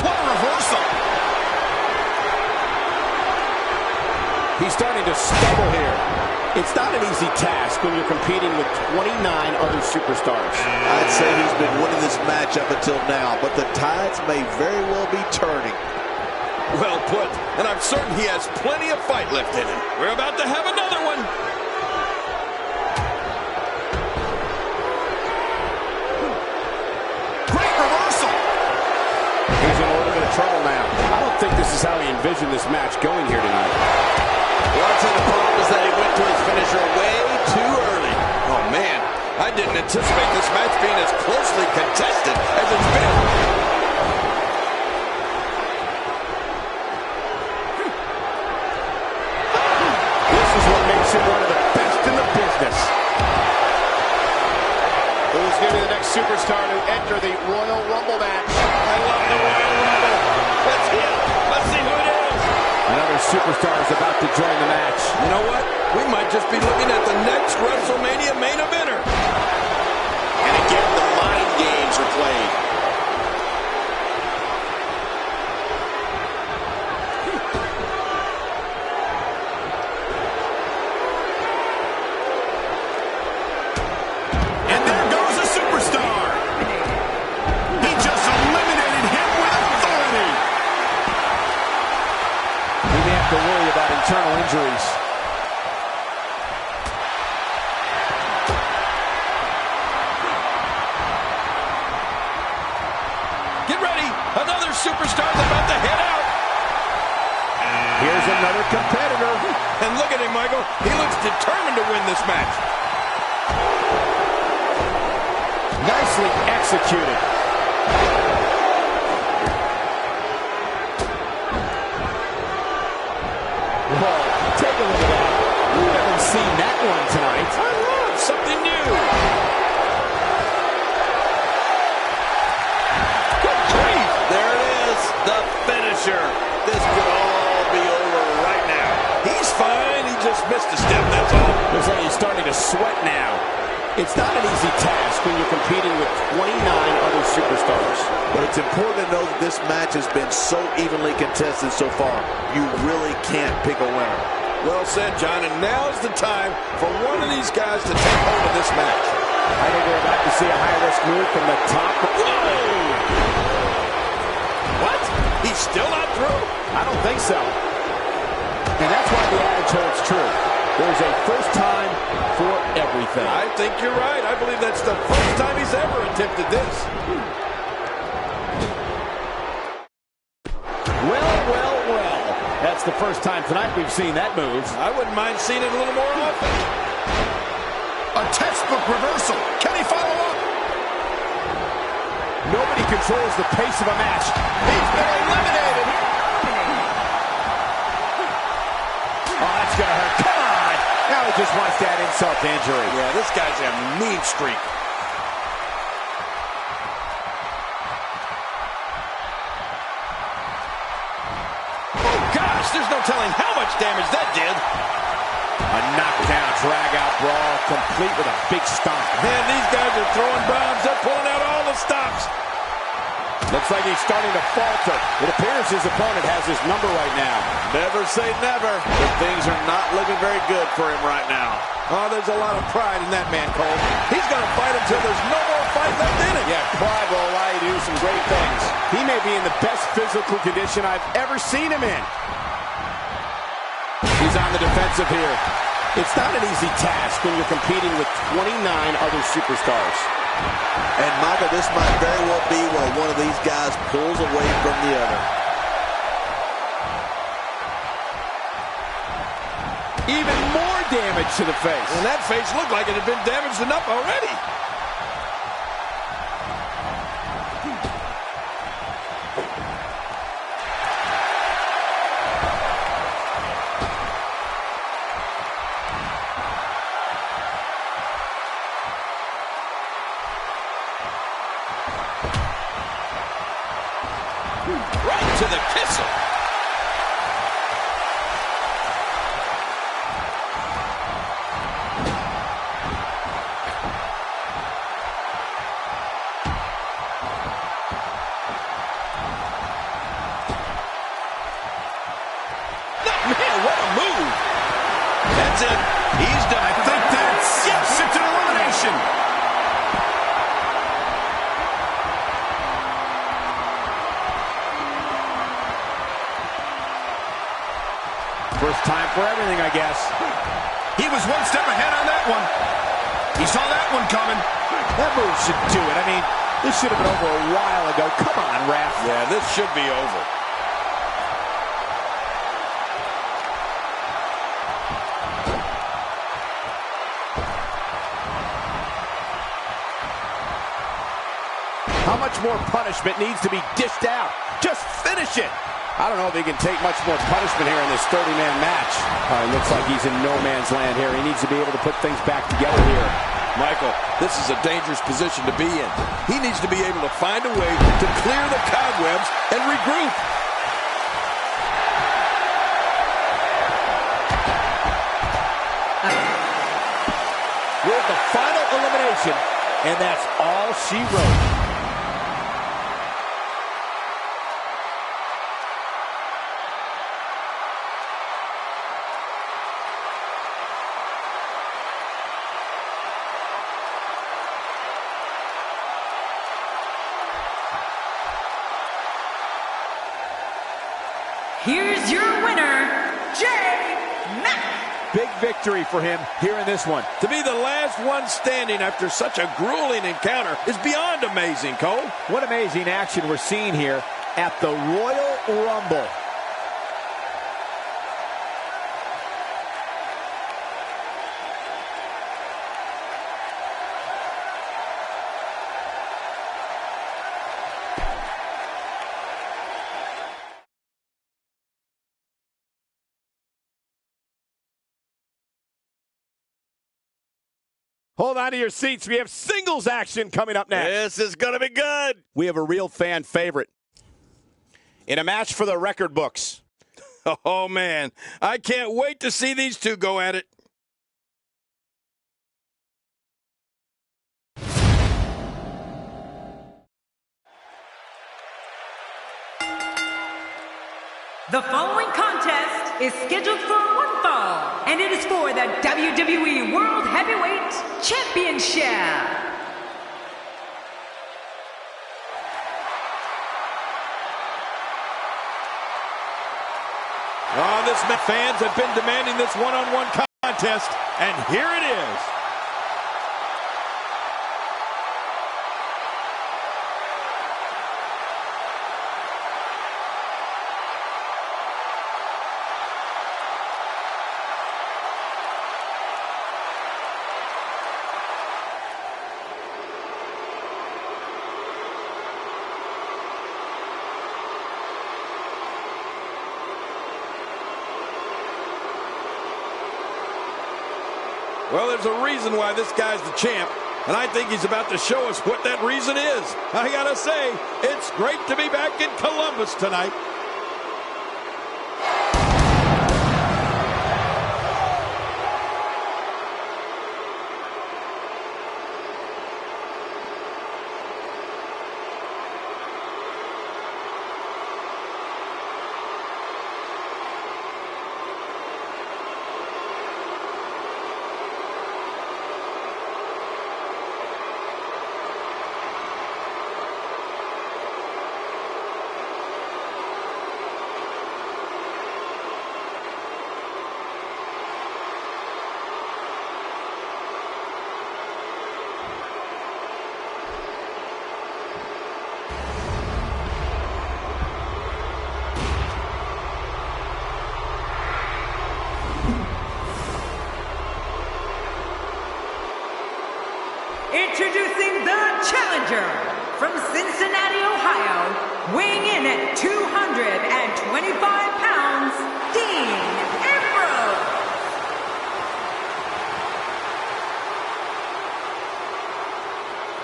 What a reversal. He's starting to stumble here. It's not an easy task when you're competing with 29 other superstars. I'd say he's been winning this match up until now, but the tides may very well be turning. Well put. And I'm certain he has plenty of fight left in him. We're about to have another one. Great reversal. He's in a little bit of trouble now. I don't think this is how he envisioned this match going here tonight. Well, I'd say the problem is that he went to his finisher way too early. Oh, man. I didn't anticipate this match being as closely contested as it's been. One of the best in the business. superstar to enter the Royal Rumble match. I love the Royal Rumble. Let's see it. Let's see who it is. Another superstar is about to join the match. You know what? We might just be looking at the next WrestleMania main eventer. And again, the mind games are played. And there goes a superstar. He just eliminated him with authority. We may have to worry about internal injuries. Get ready. Another superstar's about to head out. Here's another competitor. And look at him, Michael. He looks determined to win this match. Nicely executed. Whoa, take a look at that. We haven't seen that one tonight. I love something new. Good grief. There it is, the finisher. This could all be over right now. He's fine. He just missed a step, that's all. Looks like he's starting to sweat now. It's not an easy task when you're competing with 29 other superstars. But it's important to know that this match has been so evenly contested so far. You really can't pick a winner. Well said, John, and now's the time for one of these guys to take hold of this match. I think we're about to see a high-risk move from the top. Whoa! What? He's still not through? I don't think so. And that's why the adage holds true. There's a first time for everything. I think you're right. I believe that's the first time he's ever attempted this. Well. That's the first time tonight we've seen that move. I wouldn't mind seeing it a little more often. A textbook reversal. Can he follow up? Nobody controls the pace of a match. He's been eliminated. Oh, that's going to hurt. Come on. Now he just wants to add insult to injury. Yeah, this guy's a mean streak. Oh, gosh, there's no telling how much damage that did. A knockdown, drag-out brawl, complete with a big stomp. Man, these guys are throwing bombs. They're pulling out all the stops. Looks like he's starting to falter. It appears his opponent has his number right now. Never say never, but things are not looking very good for him right now. Oh, there's a lot of pride in that man, Cole. He's going to fight until there's no more fight left in him. Yeah, pride will allow you to do some great things. He may be in the best physical condition I've ever seen him in. He's on the defensive here. It's not an easy task when you're competing with 29 other superstars. And, Michael, this might very well be where one of these guys pulls away from the other. Even more damage to the face. And that face looked like it had been damaged enough already. Right to the kisser. Man, what a move. That's it. He's done. I think that's, yes, it's an elimination. First time for everything, I guess. He was one step ahead on that one. He saw that one coming. That move should do it. I mean, this should have been over a while ago. Come on, ref. Yeah, this should be over. How much more punishment needs to be dished out? Just finish it. I don't know if he can take much more punishment here in this 30-man match. It looks like he's in no man's land here. He needs to be able to put things back together here. Michael, this is a dangerous position to be in. He needs to be able to find a way to clear the cobwebs and regroup. With the final elimination, and that's all she wrote. Here's your winner, Jay Mack. Big victory for him here in this one. To be the last one standing after such a grueling encounter is beyond amazing, Cole. What amazing action we're seeing here at the Royal Rumble. Hold on to your seats. We have singles action coming up next. This is going to be good. We have a real fan favorite in a match for the record books. Oh, man. I can't wait to see these two go at it. The following contest is scheduled for one fall, and it is for the WWE World Heavyweight Championship. Fans have been demanding this one-on-one contest, and here it is. Well, there's a reason why this guy's the champ, and I think he's about to show us what that reason is. I gotta say, it's great to be back in Columbus tonight. Introducing the challenger from Cincinnati, Ohio, weighing in at 225 pounds, Dean Ambrose.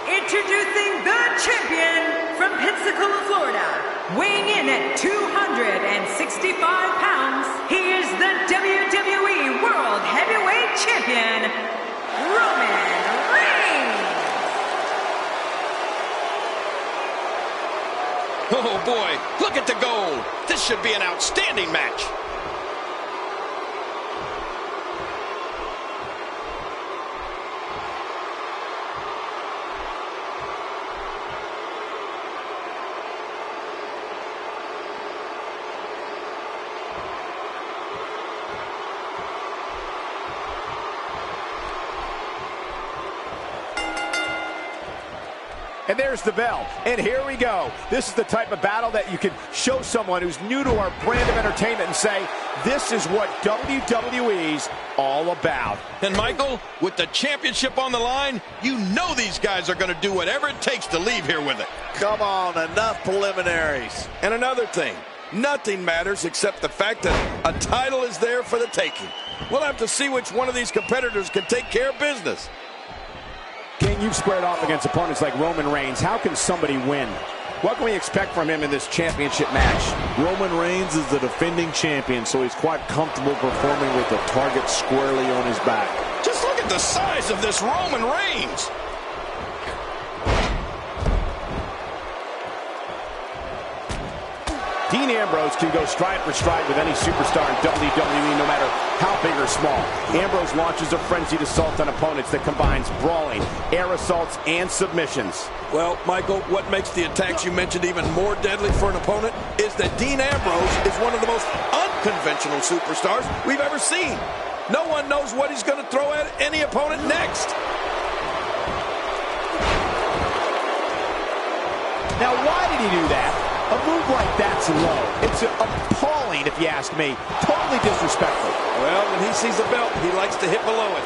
Introducing the champion from Pensacola, Florida, weighing in at 265 pounds, he is the WWE World Heavyweight Champion, Roman Reigns. Oh, boy, look at the gold. This should be an outstanding match. And there's the bell. And here we go. This is the type of battle that you can show someone who's new to our brand of entertainment and say, this is what WWE's all about. And Michael, with the championship on the line, you know these guys are going to do whatever it takes to leave here with it. Come on, enough preliminaries. And another thing, nothing matters except the fact that a title is there for the taking. We'll have to see which one of these competitors can take care of business. you've squared off against opponents like Roman Reigns. How can somebody win? What can we expect from him in this championship match? Roman Reigns is the defending champion, so he's quite comfortable performing with the target squarely on his back. Just look at the size of this Roman Reigns. Dean Ambrose can go stride for stride with any superstar in WWE, no matter how big or small. Ambrose launches a frenzied assault on opponents that combines brawling, air assaults, and submissions. Well, Michael, what makes the attacks you mentioned even more deadly for an opponent is that Dean Ambrose is one of the most unconventional superstars we've ever seen. No one knows what he's going to throw at any opponent next. Now, why did he do that? A move like that's low. It's appalling, if you ask me. Totally disrespectful. Well, when he sees a belt, he likes to hit below it.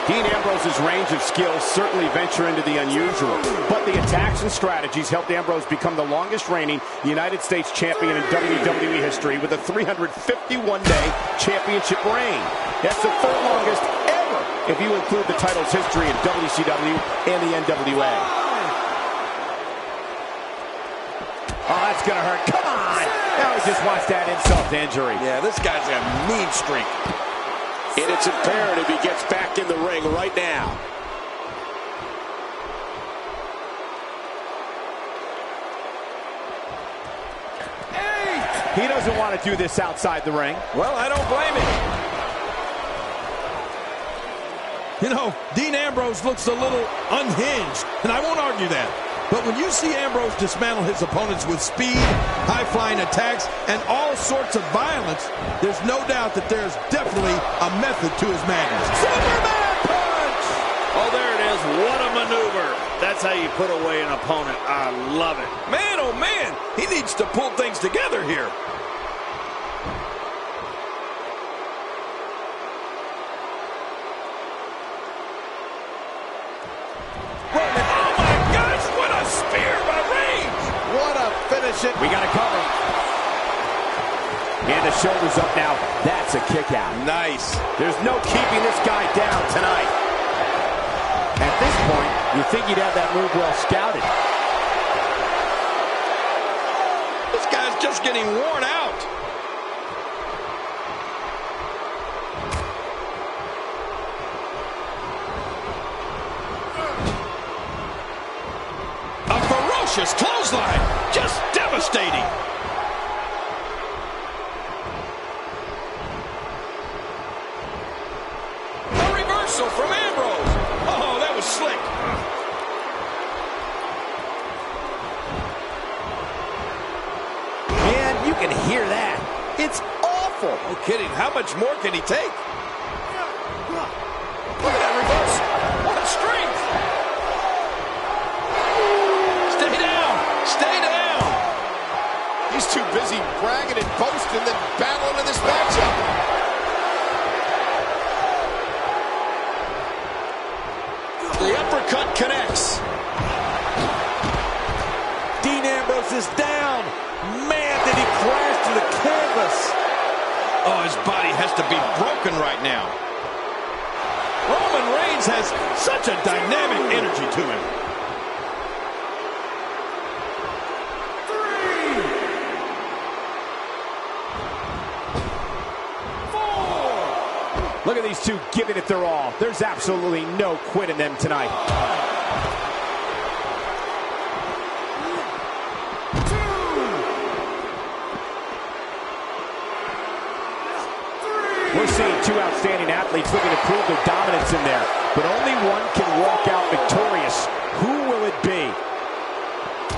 Dean Ambrose's range of skills certainly venture into the unusual, but the attacks and strategies helped Ambrose become the longest reigning United States champion in WWE history with a 351-day championship reign. That's the third longest ever if you include the title's history in WCW and the NWA. Oh, that's going to hurt. Come on! Now he just wants that insult to injury. Yeah, this guy's got a mean streak. And it's imperative he gets back in the ring right now. He doesn't want to do this outside the ring. Well, I don't blame him. You know, Dean Ambrose looks a little unhinged, and I won't argue that. But when you see Ambrose dismantle his opponents with speed, high-flying attacks, and all sorts of violence, there's no doubt that there's definitely a method to his madness. Superman punch! Oh, there it is. What a maneuver. That's how you put away an opponent. I love it. Man, oh man, he needs to pull things together here. We got to cover. And the shoulder's up now. That's a kick out. Nice. There's no keeping this guy down tonight. At this point, you think he'd have that move well scouted. This guy's just getting worn out. A ferocious clothesline. Just devastating. A reversal from Ambrose. Oh, that was slick. Man, you can hear that. It's awful. No kidding. How much more can he take? Look at that reversal. What strength. Stay down. Stay down. He's too busy bragging and boasting than battling in this matchup. The uppercut connects. Dean Ambrose is down. Man, did he crash to the canvas. Oh, his body has to be broken right now. Roman Reigns has such a dynamic energy to him. Look at these two giving it their all. There's absolutely no quit in them tonight. We're seeing two outstanding athletes looking to prove their dominance in there, but only one can walk out victorious. Who will it be?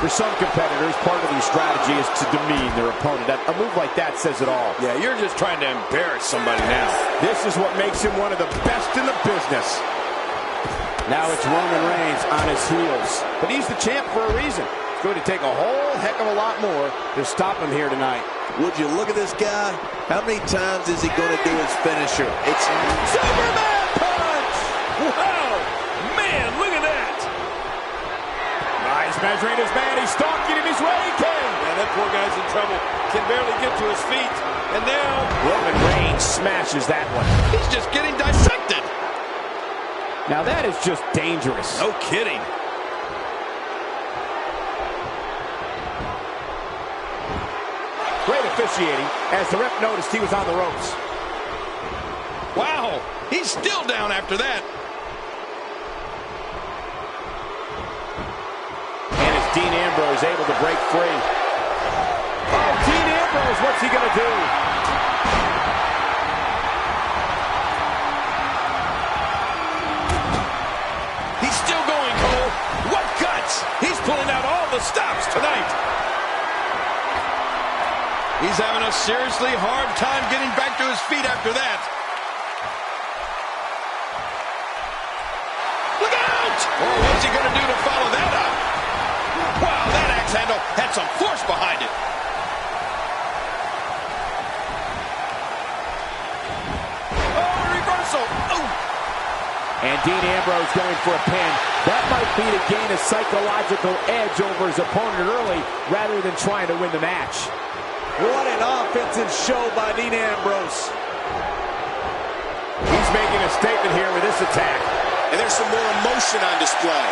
For some competitors, part of their strategy is to demean their opponent. A move like that says it all. Yeah, you're just trying to embarrass somebody now. This is what makes him one of the best in the business. Now it's Roman Reigns on his heels. But he's the champ for a reason. It's going to take a whole heck of a lot more to stop him here tonight. Would you look at this guy? How many times is he going to do his finisher? It's Superman punch! Wow! Man, look at that! He's measuring his man. He's stalking him. He's raking. Man, that poor guy's in trouble. Can barely get to his feet. And now Roman Reigns smashes that one. he's just getting dissected. Now that is just dangerous. No kidding. Great officiating as the ref noticed he was on the ropes. Wow, he's still down after that. And as Dean Ambrose able to break free. Oh, Dean Ambrose, what's he going to do? He's still going, Cole. What guts! He's pulling out all the stops tonight. He's having a seriously hard time getting back to his feet after that. Look out! Oh, what's he going to do to follow that up? Wow, that axe handle had some force behind it. Oh, reversal. Oh. And Dean Ambrose going for a pin. That might be to gain a psychological edge over his opponent early rather than trying to win the match. What an offensive show by Dean Ambrose. He's making a statement here with this attack. And there's some more emotion on display.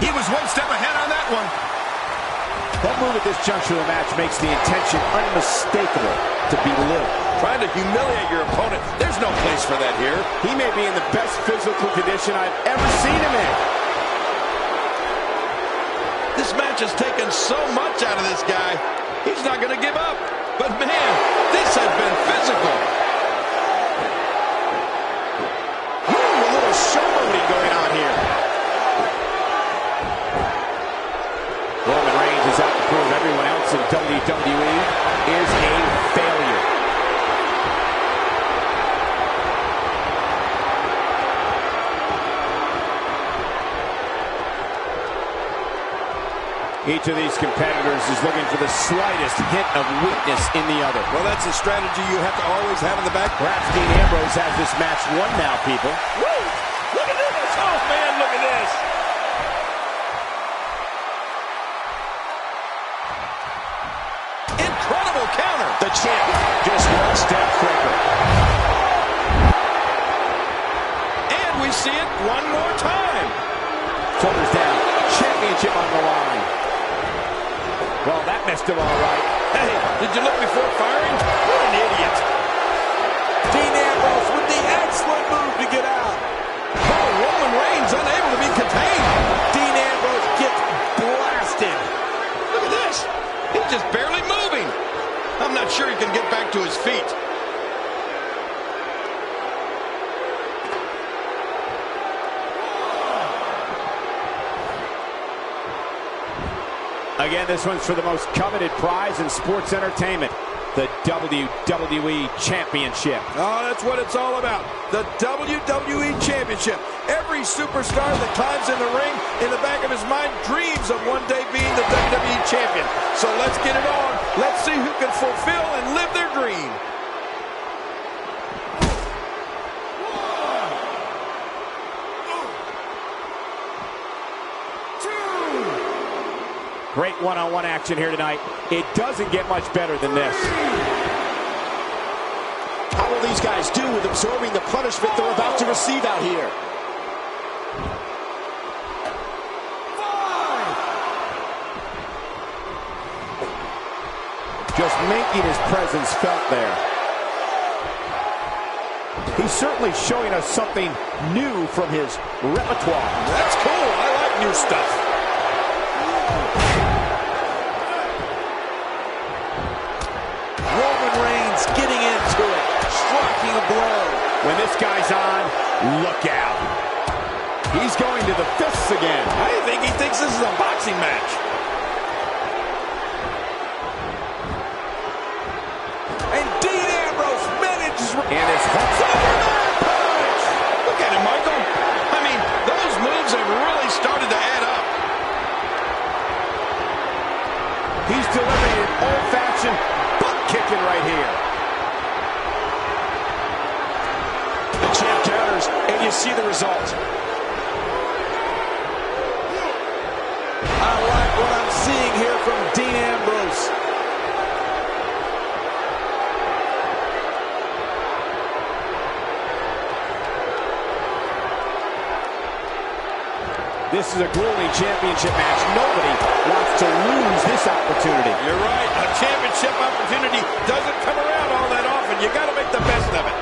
He was one step ahead on that one. That move at this juncture of the match makes the intention unmistakable to belittle. Trying to humiliate your opponent. There's no place for that here. He may be in the best physical condition I've ever seen him in. This match has taken so much out of this guy. He's not going to give up. But man, this has been physical. Ooh, a little showboating going on here. Roman Reigns is out to prove everyone else in WWE is a failure. Each of these competitors is looking for the slightest hint of weakness in the other. Well, that's a strategy you have to always have in the back. Perhaps Dean Ambrose has this match won now, people. Woo! Look at this! Oh, man, look at this! Incredible counter! The champ just one step quicker. And we see it one more time. Shoulders down. Championship on the line. Well, that missed him all right. Hey, did you look before firing? What an idiot. Dean Ambrose with the excellent move to get out. Oh, Roman Reigns unable to be contained. Dean Ambrose gets blasted. Look at this. He's just barely moving. I'm not sure he can get back to his feet. Again, this one's for the most coveted prize in sports entertainment, the WWE Championship. Oh, that's what it's all about. The WWE Championship. Every superstar that climbs in the ring, in the back of his mind, dreams of one day being the WWE Champion. So let's get it on. Let's see who can fulfill and live their dream. Great one-on-one action here tonight. It doesn't get much better than this. How will these guys do with absorbing the punishment they're about to receive out here? Just making his presence felt there. He's certainly showing us something new from his repertoire. That's cool. I like new stuff. Roman Reigns getting into it, striking a blow. When this guy's on, look out. He's going to the fists again. I think he thinks this is a boxing match. And Dean Ambrose manages. And his Superman punch! Look at him, Michael. I mean, those moves have really started to add up. He's delivering an old-fashioned butt kicking right here. The champ counters change, and you see the result. I like what I'm seeing here from Dean Ambrose. This is a grueling championship match. Nobody wants to lose this opportunity. You're right. A championship opportunity doesn't come around all that often. You got to make the best of it.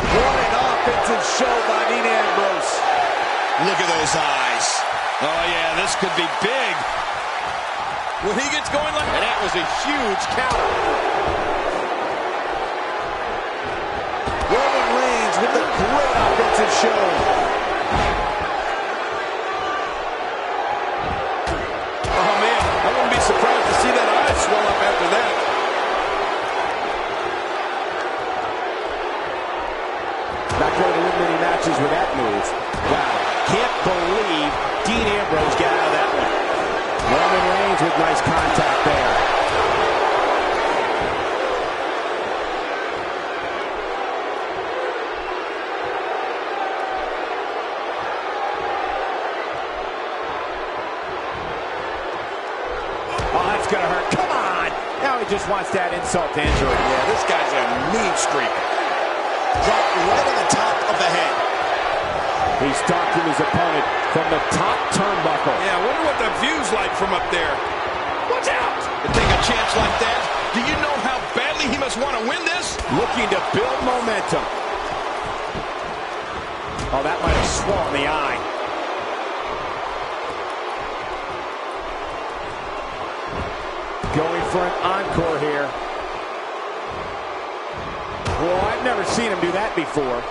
What an offensive show by Dean Ambrose. Look at those eyes. Oh, yeah, this could be big. When he gets going like that, And that was a huge counter. Roman Reigns with the great offensive show. oh, man, I wouldn't be surprised to see that eye swell up after that. Not going to win many matches with that move. Wow, can't believe Dean Ambrose got out of that one. Roman Reigns with nice contact there. Oh, that's gonna hurt. Come on! Now he just wants that insult to injury. Yeah, this guy's a mean streak. Drop right on the top of the head. He's stalking his opponent from the top turnbuckle. Yeah, I wonder what the view's like from up there. Watch out! To take a chance like that, do you know how badly he must want to win this? Looking to build momentum. Oh, that might have swollen the eye. Going for an encore here. Well, I've never seen him do that before.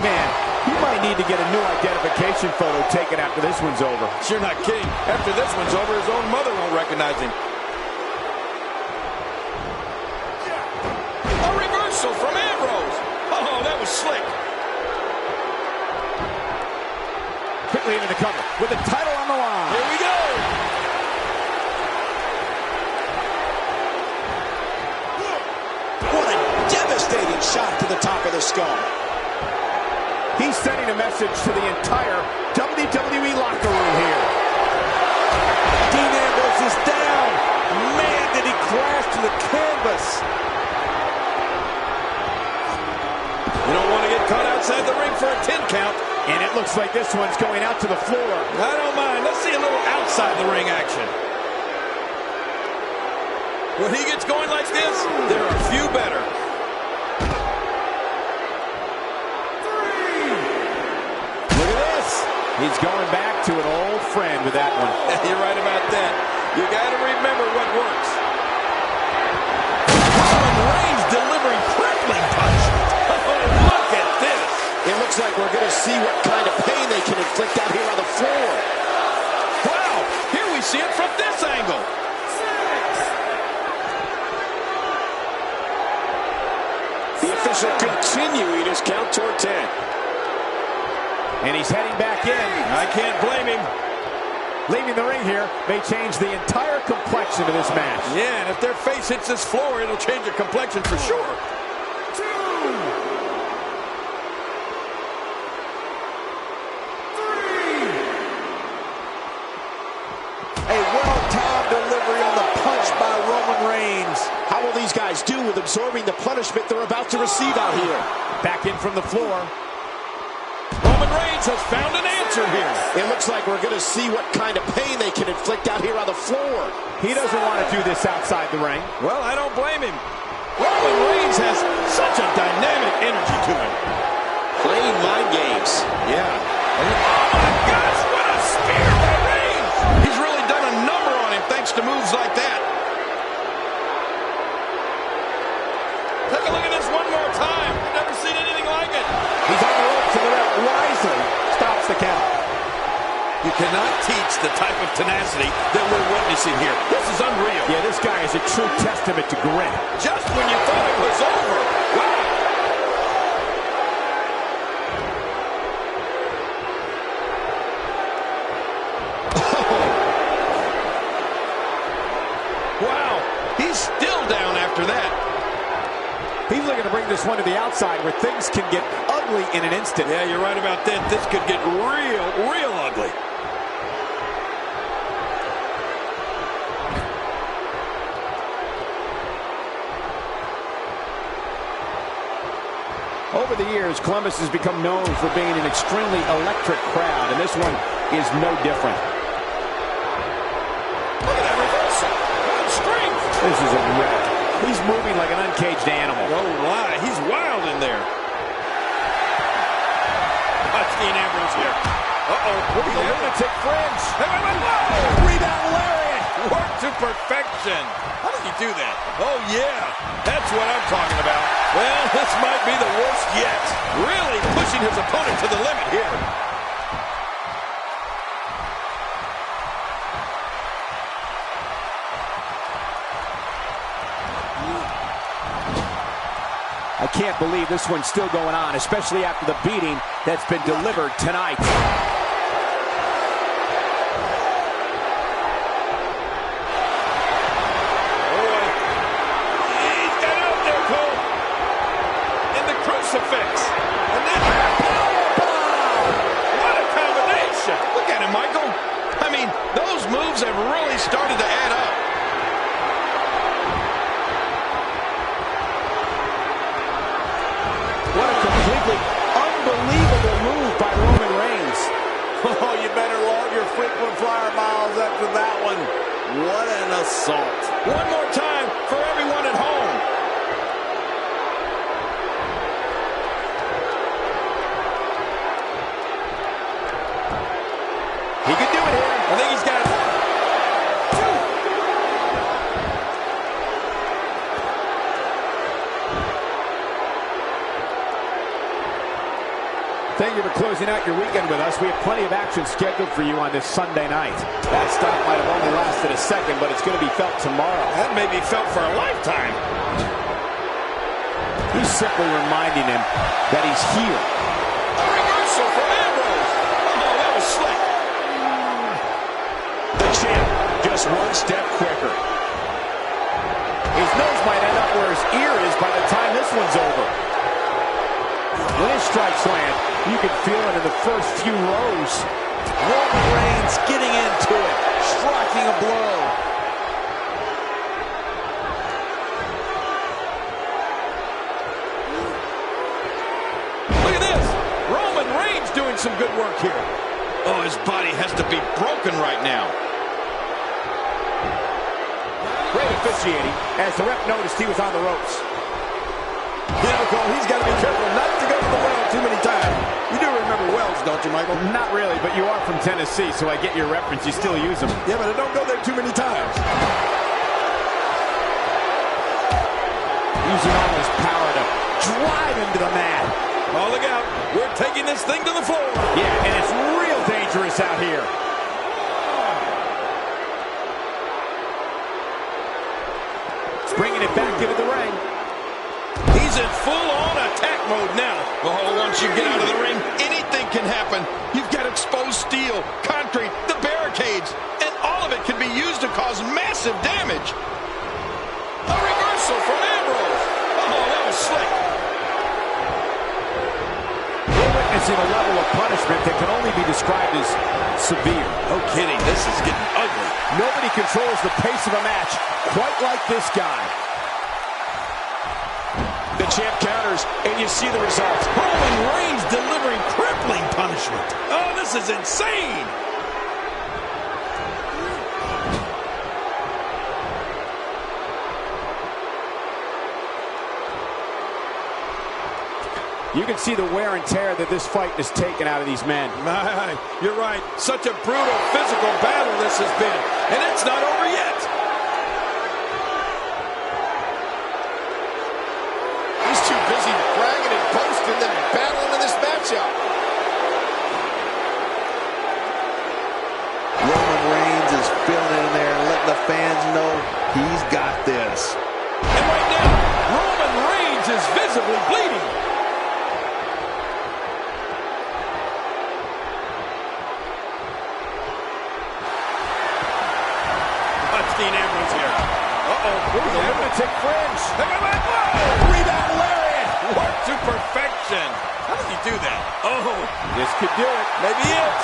Man, he might need to get a new identification photo taken after this one's over. You're not kidding. After this one's over, his own mother won't recognize him. A reversal from Ambrose. Oh, that was slick. Quickly into the cover with the title on the line. Here we go. What a devastating shot to the top of the skull. He's sending a message to the entire WWE locker room here. Dean Ambrose is down. Man, did he crash to the canvas. You don't want to get caught outside the ring for a 10 count. And it looks like this one's going out to the floor. I don't mind. Let's see a little outside the ring action. When he gets going like this, there are few better. Look at this. He's going back to an old friend with that one. You're right about that. You got to remember what works. Roman Reigns delivering crippling punch. Oh, look at this. It looks like we're going to see what kind of pain they can inflict out here on the floor. Wow, here we see it from this angle. The official continuing his count toward 10. And he's heading back in. I can't blame him. Leaving the ring here may change the entire complexion of this match. Yeah, and if their face hits this floor, it'll change the complexion for sure. A well-timed delivery on the punch by Roman Reigns. How will these guys do with absorbing the punishment they're about to receive out here? Back in from the floor. Roman Reigns has found an answer here. It looks like we're going to see what kind of pain they can inflict out here on the floor. He doesn't want to do this outside the ring. Well, I don't blame him. Roman Reigns has such a dynamic energy to him. Playing mind games. Yeah. Oh, my gosh, what a spear by Reigns. He's really done a number on him thanks to moves like that. Take a look at this one more time. I've never seen anything like it. He's on the ropes and the ref wisely stops the count. You cannot teach the type of tenacity that we're witnessing here. This is unreal. Yeah, this guy is a true testament to grit. Just when you thought it was over. Wow. this one to the outside where things can get ugly in an instant. Yeah, you're right about that. This could get real ugly. Over the years, Columbus has become known for being an extremely electric crowd, and this one is no different. Look at that reversal. What strength. This is a wreck. He's moving like an uncaged animal. Oh, lie. He's wild in there. Watch Dean Ambrose here. Uh-oh. Look at the lunatic fringe. Whoa! Rebound lariat. Work to perfection. How did he do that? Oh, yeah. That's what I'm talking about. Well, this might be the worst yet. Really pushing his opponent to the limit here. I can't believe this one's still going on, especially after the beating that's been delivered tonight. Crucifix. And then what a combination. Look at him, Michael. I mean, those moves have really started to add up. What a completely unbelievable move by Roman Reigns. Oh, you better log your frequent flyer miles after that one. What an assault. One more time for everyone at home. He can do it here. I think he's got it. Thank you for closing out your weekend with us. We have plenty of action scheduled for you on this Sunday night. That stop might have only lasted a second, but it's going to be felt tomorrow. That may be felt for a lifetime. He's simply reminding him that he's here. A reversal for Ambrose. Oh, that was slick. The champ, just one step quicker. His nose might end up where his ear is by the time this one's over. When his strikes land, you can feel it in the first few rows. Roman Reigns getting into it, striking a blow. Look at this. Roman Reigns doing some good work here. Oh, his body has to be broken right now. Great officiating as the ref noticed he was on the ropes. You know, Cole, he's got to be careful not to go to the well too many times. You do remember wells, don't you, Michael? Not really, but you are from Tennessee, so I get your reference. You still use them. Yeah, but I don't go there too many times. Using all his power to drive him to the mat. Oh, look out. We're taking this thing to the floor. Yeah, and it's real dangerous out here. It's bringing it back into the ring. He's in full-on attack mode now. Oh, once you get out of the ring, anything can happen. You've got exposed steel, concrete, the barricades, and all of it can be used to cause massive damage. A reversal from Ambrose. Oh, that was slick. We're witnessing a level of punishment that can only be described as severe. No kidding, this is getting ugly. Nobody controls the pace of a match quite like this guy. The champ counters, and you see the results. Roman Reigns delivering crippling punishment. Oh, this is insane. You can see the wear and tear that this fight has taken out of these men. My, you're right. Such a brutal physical battle this has been, and it's not over yet. He's too busy bragging and boasting than battling in this matchup. Roman Reigns is feeling it in there and letting the fans know he's got this. And right now, Roman Reigns is visibly bleeding. Oh, this could do it. maybe it.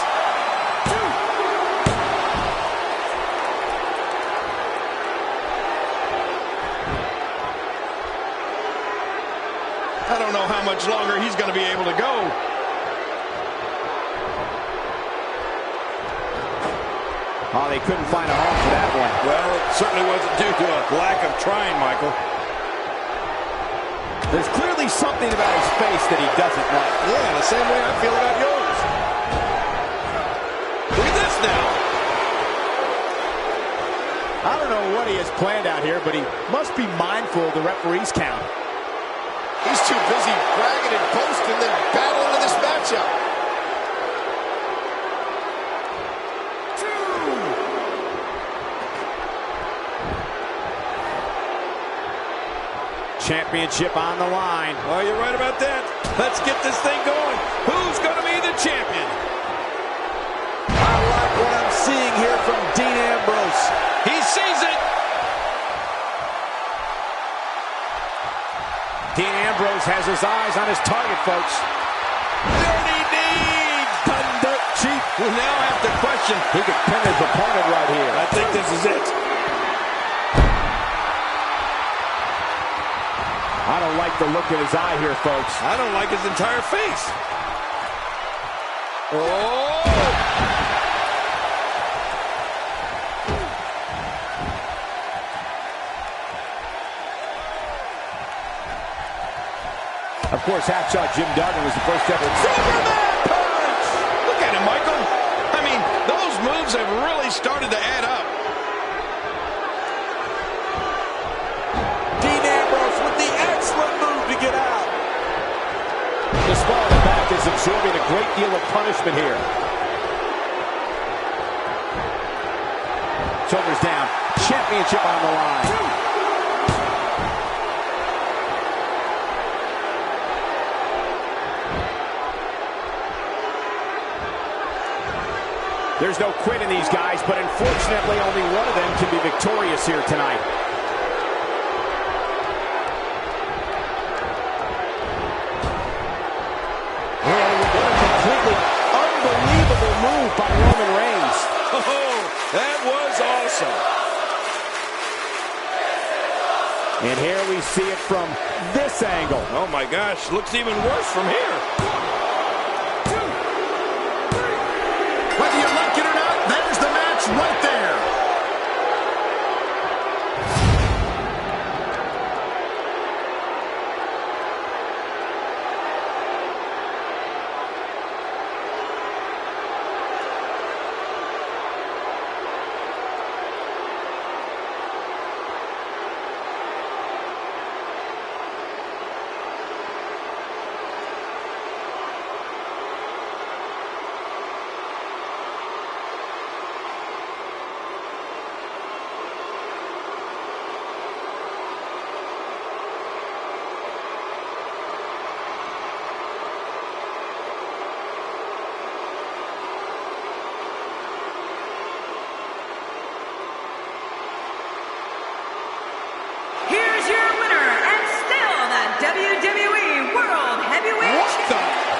I don't know how much longer he's going to be able to go. Oh, they couldn't find a home for that one. Well, it certainly wasn't due to a lack of trying, Michael. There's clearly something about his face that he doesn't like. Yeah, the same way I feel about yours. Look at this now. I don't know what he has planned out here, but he must be mindful of the referee's count. He's too busy bragging and boasting than battling in this matchup. Championship on the line. Well, you're right about that. Let's get this thing going. Who's going to be the champion? I like what I'm seeing here from Dean Ambrose. He sees it. Dean Ambrose has his eyes on his target, folks. Dirty deeds. Thunder Chief. We now have to question. He could pin his opponent right here. I think this is it. I don't like the look in his eye here, folks. I don't like his entire face. Oh! Of course, Hacksaw Jim Duggan was the first ever Superman punch! Look at him, Michael. I mean, those moves have really started to add up. Dean Ambrose with the excellent move to get out. The spot in the back is absorbing a great deal of punishment here. Shoulders down. Championship on the line. There's no quit in these guys, but unfortunately only one of them can be victorious here tonight. What a completely unbelievable move by Roman Reigns. Oh, that was awesome. And here we see it from this angle. Oh my gosh, looks even worse from here. Whether you like it or not, there's the match right there. Here's your winner, and still the WWE World Heavyweight Champion.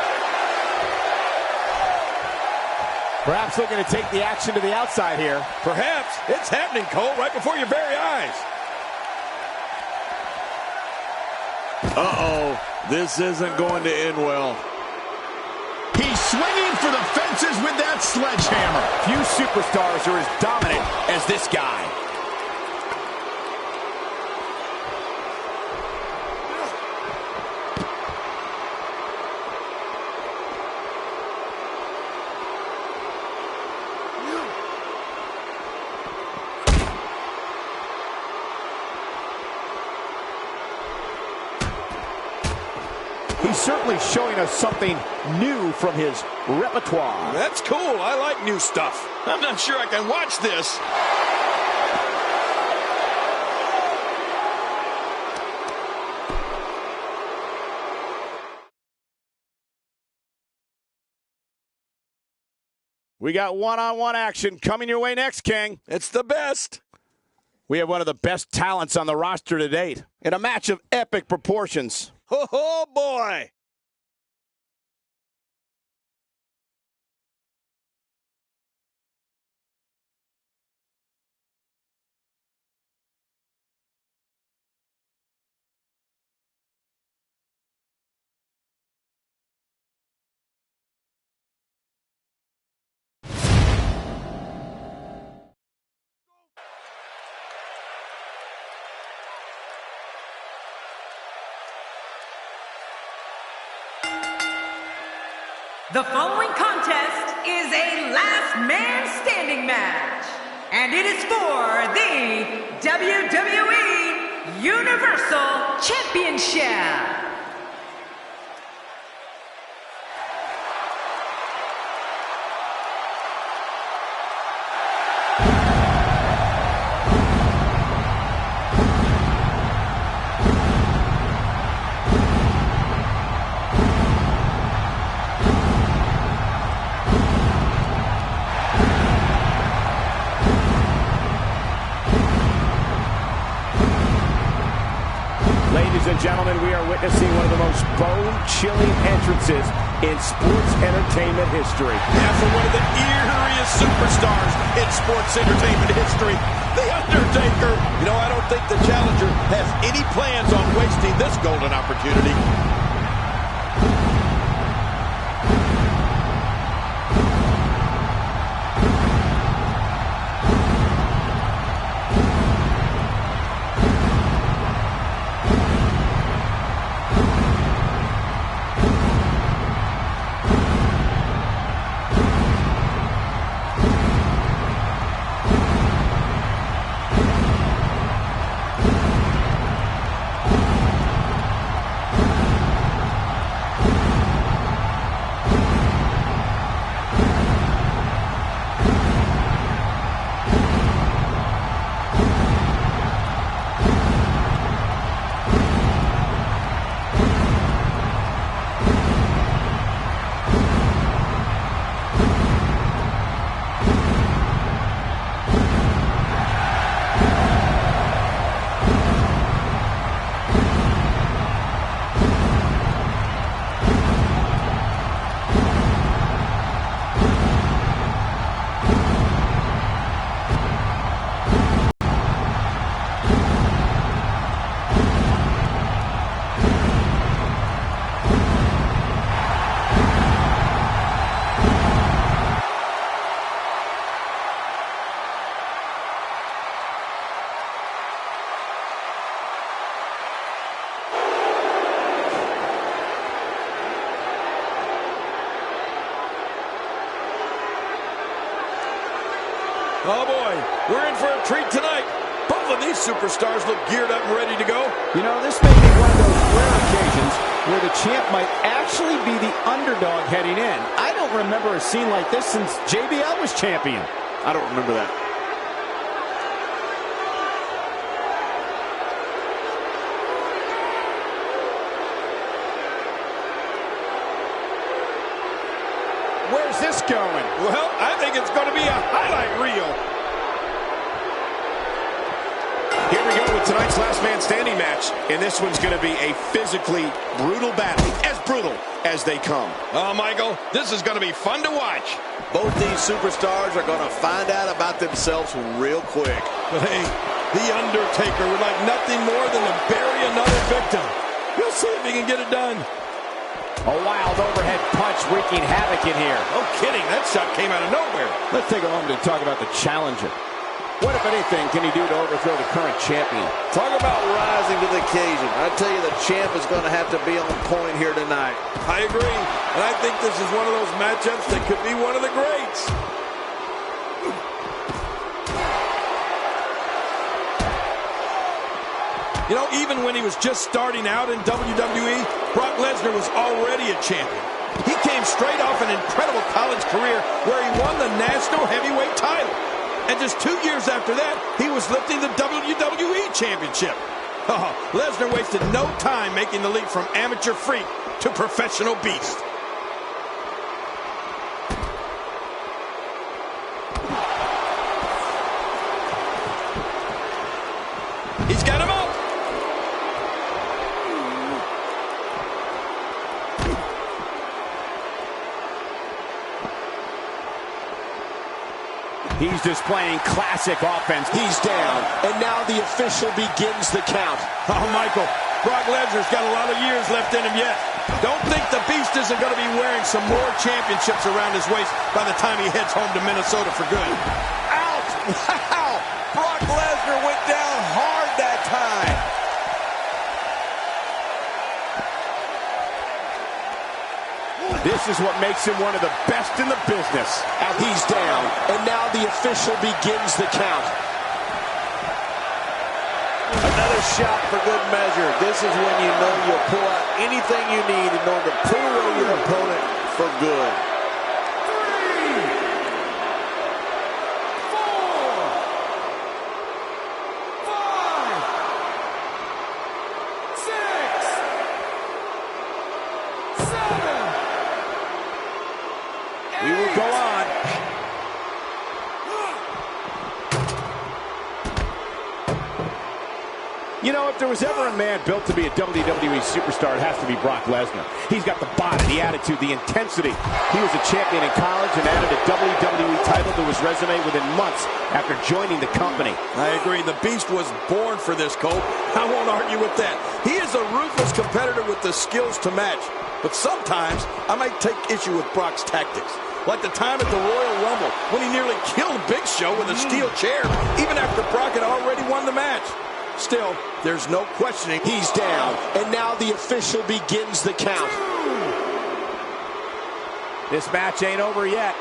Perhaps looking to take the action to the outside here. Perhaps. It's happening, Cole, right before your very eyes. Uh-oh. This isn't going to end well. He's swinging for the fences with that sledgehammer. Few superstars are as dominant as this guy. He's certainly showing us something new from his repertoire. That's cool. I like new stuff. I'm not sure I can watch this. We got one-on-one action coming your way next, King. It's the best. We have one of the best talents on the roster to date in a match of epic proportions. Oh, boy. The following contest is a last man standing match, and it is for the WWE Universal Championship. Ladies and gentlemen, we are witnessing one of the most bone-chilling entrances in sports entertainment history. And for one of the eeriest superstars in sports entertainment history, The Undertaker. You know, I don't think the challenger has any plans on wasting this golden opportunity. Oh boy, we're in for a treat tonight. Both of these superstars look geared up and ready to go. You know, this may be one of those rare occasions where the champ might actually be the underdog heading in. I don't remember a scene like this since JBL was champion. I don't remember that. Where's this going? Well, I think it's going to be a highlight reel. Here we go with tonight's last man standing match. And this one's going to be a physically brutal battle. As brutal as they come. Oh, Michael, this is going to be fun to watch. Both these superstars are going to find out about themselves real quick. But hey, The Undertaker would like nothing more than to bury another victim. We'll see if he can get it done. A wild overhead punch wreaking havoc in here. No kidding, that shot came out of nowhere. Let's take a moment to talk about the challenger. What, if anything, can he do to overthrow the current champion? Talk about rising to the occasion. I tell you, the champ is going to have to be on point here tonight. I agree, and I think this is one of those matchups that could be one of the greats. You know, even when he was just starting out in WWE, Brock Lesnar was already a champion. He came straight off an incredible college career where he won the National Heavyweight title. And just 2 years after that, he was lifting the WWE Championship. Oh, Lesnar wasted no time making the leap from amateur freak to professional beast. He's got him up. He's displaying classic offense. He's down, and now the official begins the count. Oh, Michael, Brock Lesnar's got a lot of years left in him yet. Don't think the Beast isn't going to be wearing some more championships around his waist by the time he heads home to Minnesota for good. Ouch! Wow! Brock Lesnar went down hard that time. This is what makes him one of the best in the business. And he's down, and now the official begins the count. Another shot for good measure. This is when you know you'll pull out anything you need in order to put away your opponent for good. 3, 4, 5, 6, 7. We will go on. You know, if there was ever a man built to be a WWE superstar, it has to be Brock Lesnar. He's got the body, the attitude, the intensity. He was a champion in college and added a WWE title to his resume within months after joining the company. I agree. The Beast was born for this, Cole. I won't argue with that. He is a ruthless competitor with the skills to match. But sometimes I might take issue with Brock's tactics. Like the time at the Royal Rumble when he nearly killed Big Show with a steel chair, even after Brock had already won the match. Still, there's no questioning. He's down, and now the official begins the count. This match ain't over yet.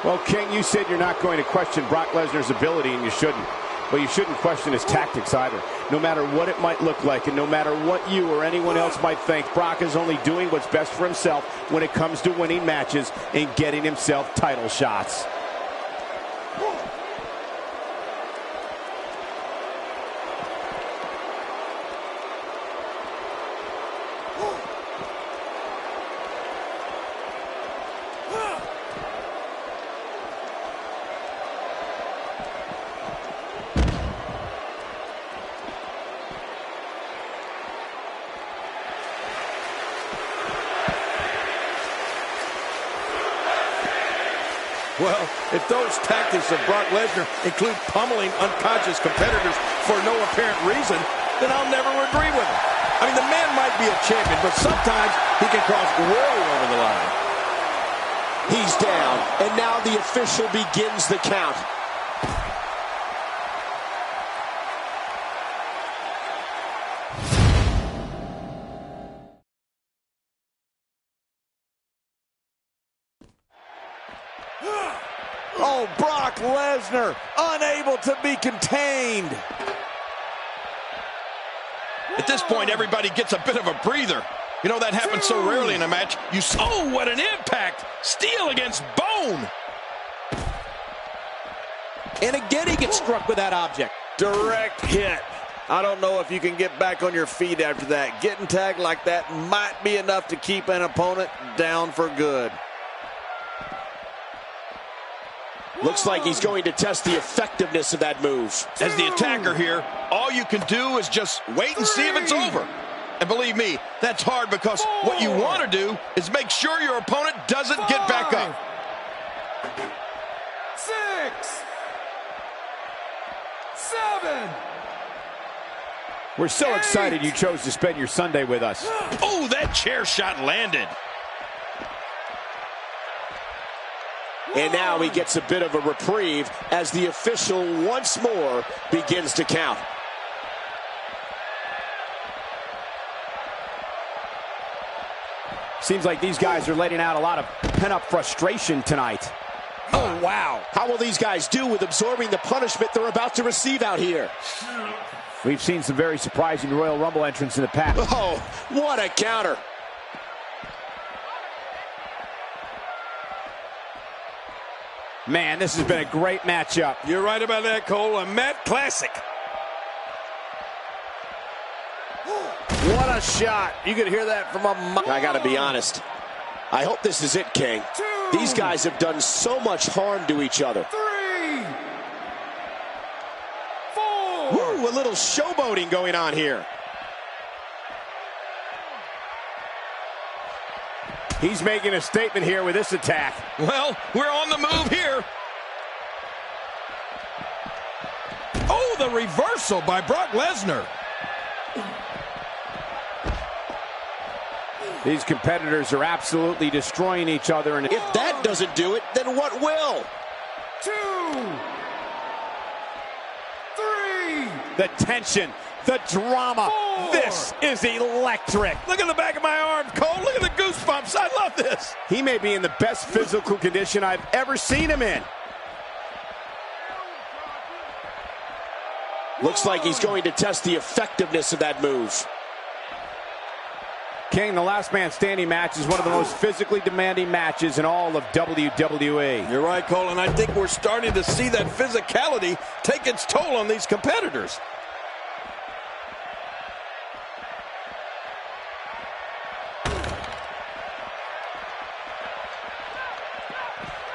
Well, King, you said you're not going to question Brock Lesnar's ability, and you shouldn't. But you shouldn't question his tactics either. No matter what it might look like, and no matter what you or anyone else might think, Brock is only doing what's best for himself when it comes to winning matches and getting himself title shots. Well, if those tactics of Brock Lesnar include pummeling unconscious competitors for no apparent reason, then I'll never agree with him. I mean, the man might be a champion, but sometimes he can cross way over the line. He's down, and now the official begins the count. Oh, Brock Lesnar, unable to be contained. At this point, everybody gets a bit of a breather. You know, that happens so rarely in a match. Oh, what an impact! Steel against bone! And again, he gets struck with that object. Direct hit. I don't know if you can get back on your feet after that. Getting tagged like that might be enough to keep an opponent down for good. Looks like he's going to test the effectiveness of that move. As the attacker here, all you can do is just wait and see if it's over. And believe me, that's hard because what you want to do is make sure your opponent doesn't get back up. 6, 7. We're so excited you chose to spend your Sunday with us. Oh, that chair shot landed. And now he gets a bit of a reprieve as the official once more begins to count. Seems like these guys are letting out a lot of pent-up frustration tonight. Oh, wow. How will these guys do with absorbing the punishment they're about to receive out here? We've seen some very surprising Royal Rumble entrants in the past. Oh, what a counter. Man, this has been a great matchup. You're right about that, Cole. A Matt classic. What a shot. You could hear that from a mile. I got to be honest. I hope this is it, King. These guys have done so much harm to each other. 3, 4. Woo, a little showboating going on here. He's making a statement here with this attack. Well, we're on the move here. Oh, the reversal by Brock Lesnar. These competitors are absolutely destroying each other. And If that doesn't do it, then what will? 2, 3. the tension, the drama. 4. This is electric. Look at the back of my arm, Cole. Look at the goosebumps. I love this. He may be in the best physical condition I've ever seen him in. Looks like he's going to test the effectiveness of that move. King, the last man standing match is one of the most physically demanding matches in all of WWE. You're right, Cole, and I think we're starting to see that physicality take its toll on these competitors.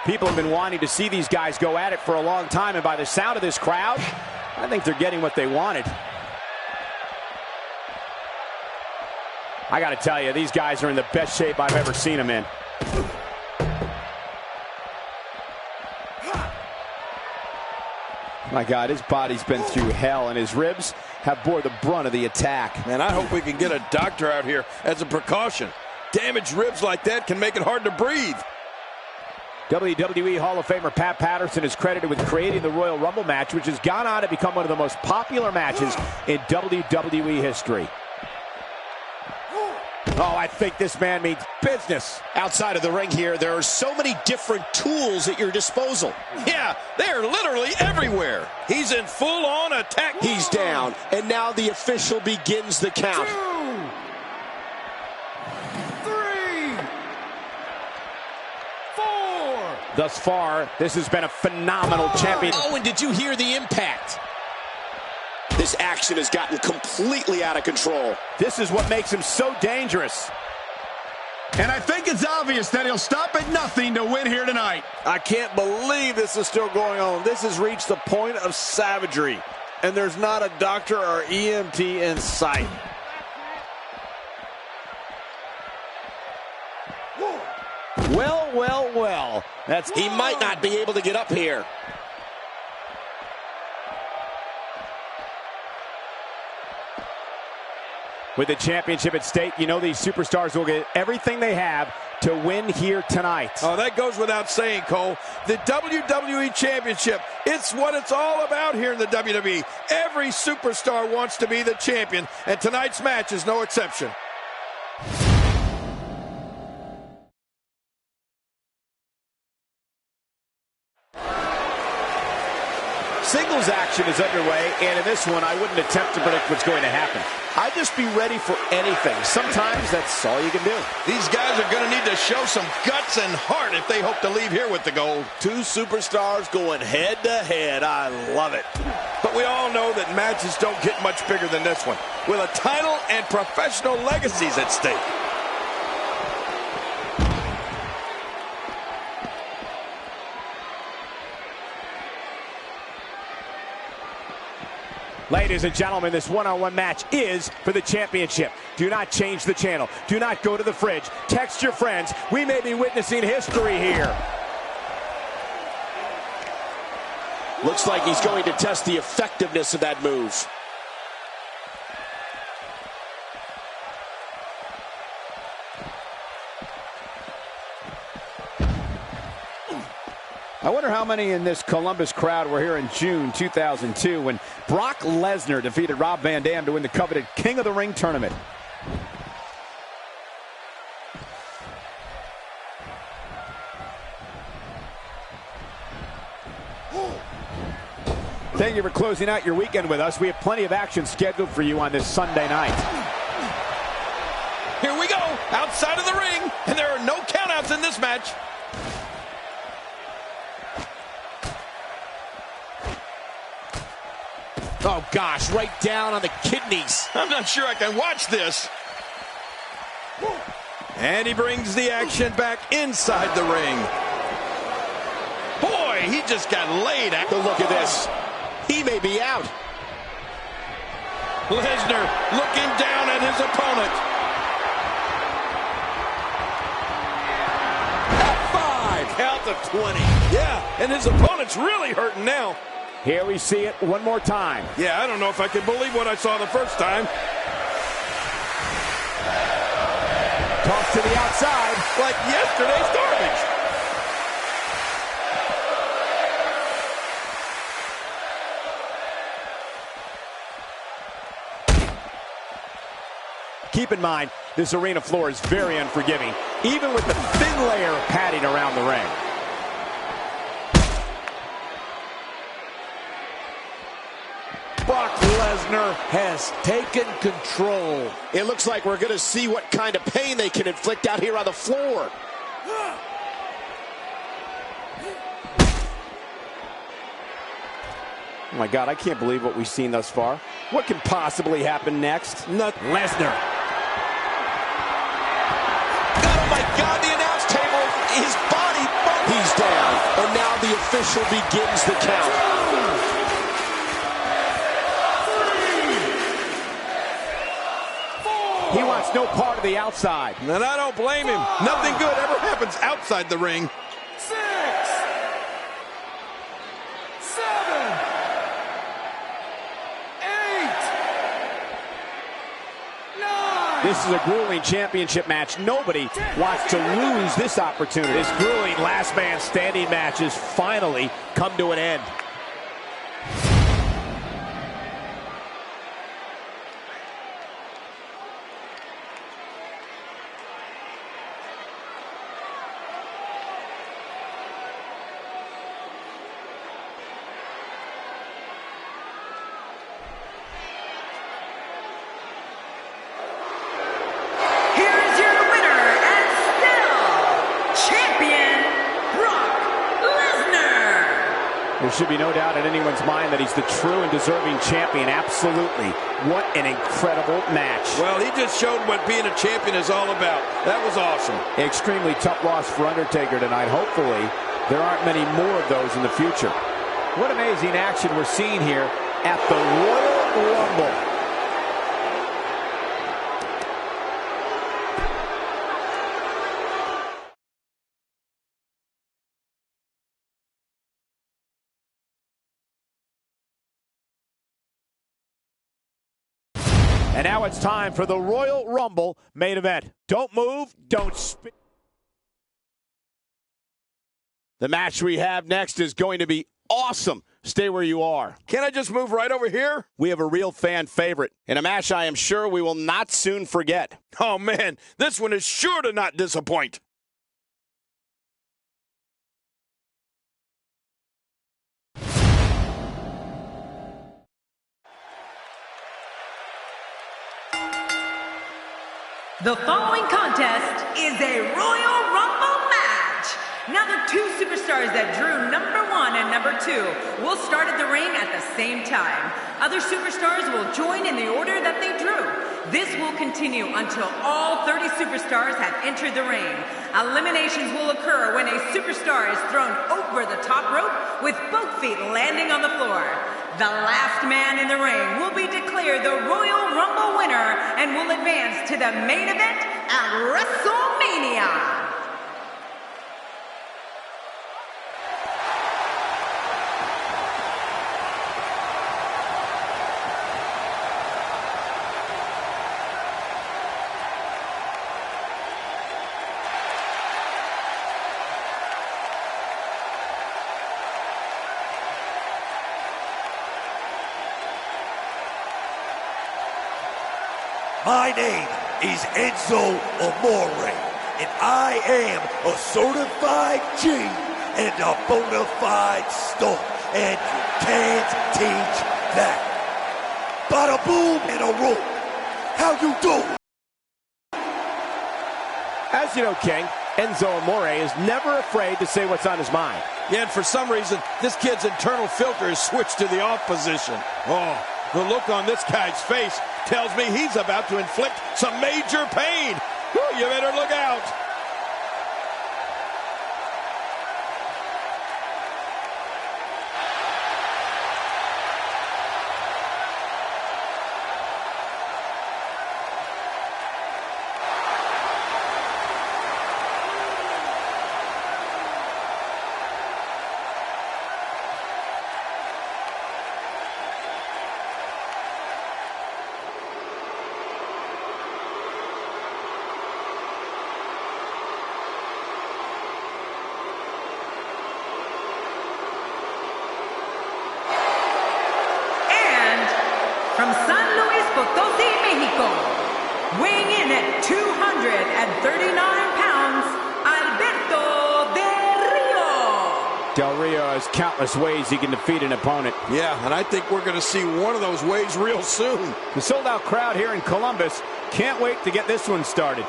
People have been wanting to see these guys go at it for a long time, and by the sound of this crowd, I think they're getting what they wanted. I got to tell you, these guys are in the best shape I've ever seen them in. My God, his body's been through hell, and his ribs have bore the brunt of the attack. Man, I hope we can get a doctor out here as a precaution. Damaged ribs like that can make it hard to breathe. WWE Hall of Famer Pat Patterson is credited with creating the Royal Rumble match, which has gone on to become one of the most popular matches in WWE history. Oh, I think this man means business. Outside of the ring here, there are so many different tools at your disposal. Yeah, they're literally everywhere. He's in full-on attack. He's down, and now the official begins the count. 2, 3, 4. Thus far, this has been a phenomenal champion. Oh, and did you hear the impact? This action has gotten completely out of control. This is what makes him so dangerous. And I think it's obvious that he'll stop at nothing to win here tonight. I can't believe this is still going on. This has reached the point of savagery, and there's not a doctor or EMT in sight. Well, well, well. He might not be able to get up here. With the championship at stake, you know these superstars will get everything they have to win here tonight. Oh, that goes without saying, Cole. The WWE Championship, it's what it's all about here in the WWE. Every superstar wants to be the champion, and tonight's match is no exception. Singles action is underway, and in this one, I wouldn't attempt to predict what's going to happen. I'd just be ready for anything. Sometimes that's all you can do. These guys are going to need to show some guts and heart if they hope to leave here with the gold. Two superstars going head-to-head. I love it. But we all know that matches don't get much bigger than this one, with a title and professional legacies at stake. Ladies and gentlemen, this one-on-one match is for the championship. Do not change the channel. Do not go to the fridge. Text your friends. We may be witnessing history here. Looks like he's going to test the effectiveness of that move. I wonder how many in this Columbus crowd were here in June 2002 when Brock Lesnar defeated Rob Van Dam to win the coveted King of the Ring tournament. Thank you for closing out your weekend with us. We have plenty of action scheduled for you on this Sunday night. Here we go, outside of the ring, and there are no countouts in this match. Oh, gosh, right down on the kidneys. I'm not sure I can watch this. And he brings the action back inside the ring. Boy, he just got laid out. Look at this. He may be out. Lesnar looking down at his opponent. F5, count to 20. Yeah, and his opponent's really hurting now. Here we see it one more time. Yeah, I don't know if I can believe what I saw the first time. Toss to the outside. Like yesterday's garbage. Keep in mind, this arena floor is very unforgiving, even with the thin layer of padding around the ring. Brock Lesnar has taken control. It looks like we're going to see what kind of pain they can inflict out here on the floor. Oh my God, I can't believe what we've seen thus far. What can possibly happen next? Lesnar. Oh my God, the announce table, his body. He's down, and now the official begins the count. He wants no part of the outside. And I don't blame him. Nothing good ever happens outside the ring. 6, 7, 8, 9. This is a grueling championship match. Nobody wants to lose this opportunity. This grueling last man standing match has finally come to an end. There should be no doubt in anyone's mind that he's the true and deserving champion. Absolutely. What an incredible match. Well, he just showed what being a champion is all about. That was awesome. Extremely tough loss for Undertaker tonight. Hopefully, there aren't many more of those in the future. What amazing action we're seeing here at the Royal Rumble. And now it's time for the Royal Rumble main event. Don't move, don't spin. The match we have next is going to be awesome. Stay where you are. Can I just move right over here? We have a real fan favorite in a match I am sure we will not soon forget. Oh, man, this one is sure to not disappoint. The following contest is a Royal Rumble match. Now the two superstars that drew number 1 and number 2 will start at the ring at the same time. Other superstars will join in the order that they drew. This will continue until all 30 superstars have entered the ring. Eliminations will occur when a superstar is thrown over the top rope with both feet landing on the floor. The last man in the ring will be declared the Royal Rumble winner and will advance to the main event at WrestleMania. My name is Enzo Amore, and I am a certified G and a bona fide star, and you can't teach that. Bada boom and a roll. How you doing? As you know, King, Enzo Amore is never afraid to say what's on his mind. Yeah, and for some reason, this kid's internal filter is switched to the off position. Oh, the look on this guy's face tells me he's about to inflict some major pain. Whew, you better look out. From San Luis Potosí, Mexico, weighing in at 239 pounds, Alberto Del Rio. Del Rio has countless ways he can defeat an opponent. Yeah, and I think we're going to see one of those ways real soon. The sold-out crowd here in Columbus can't wait to get this one started.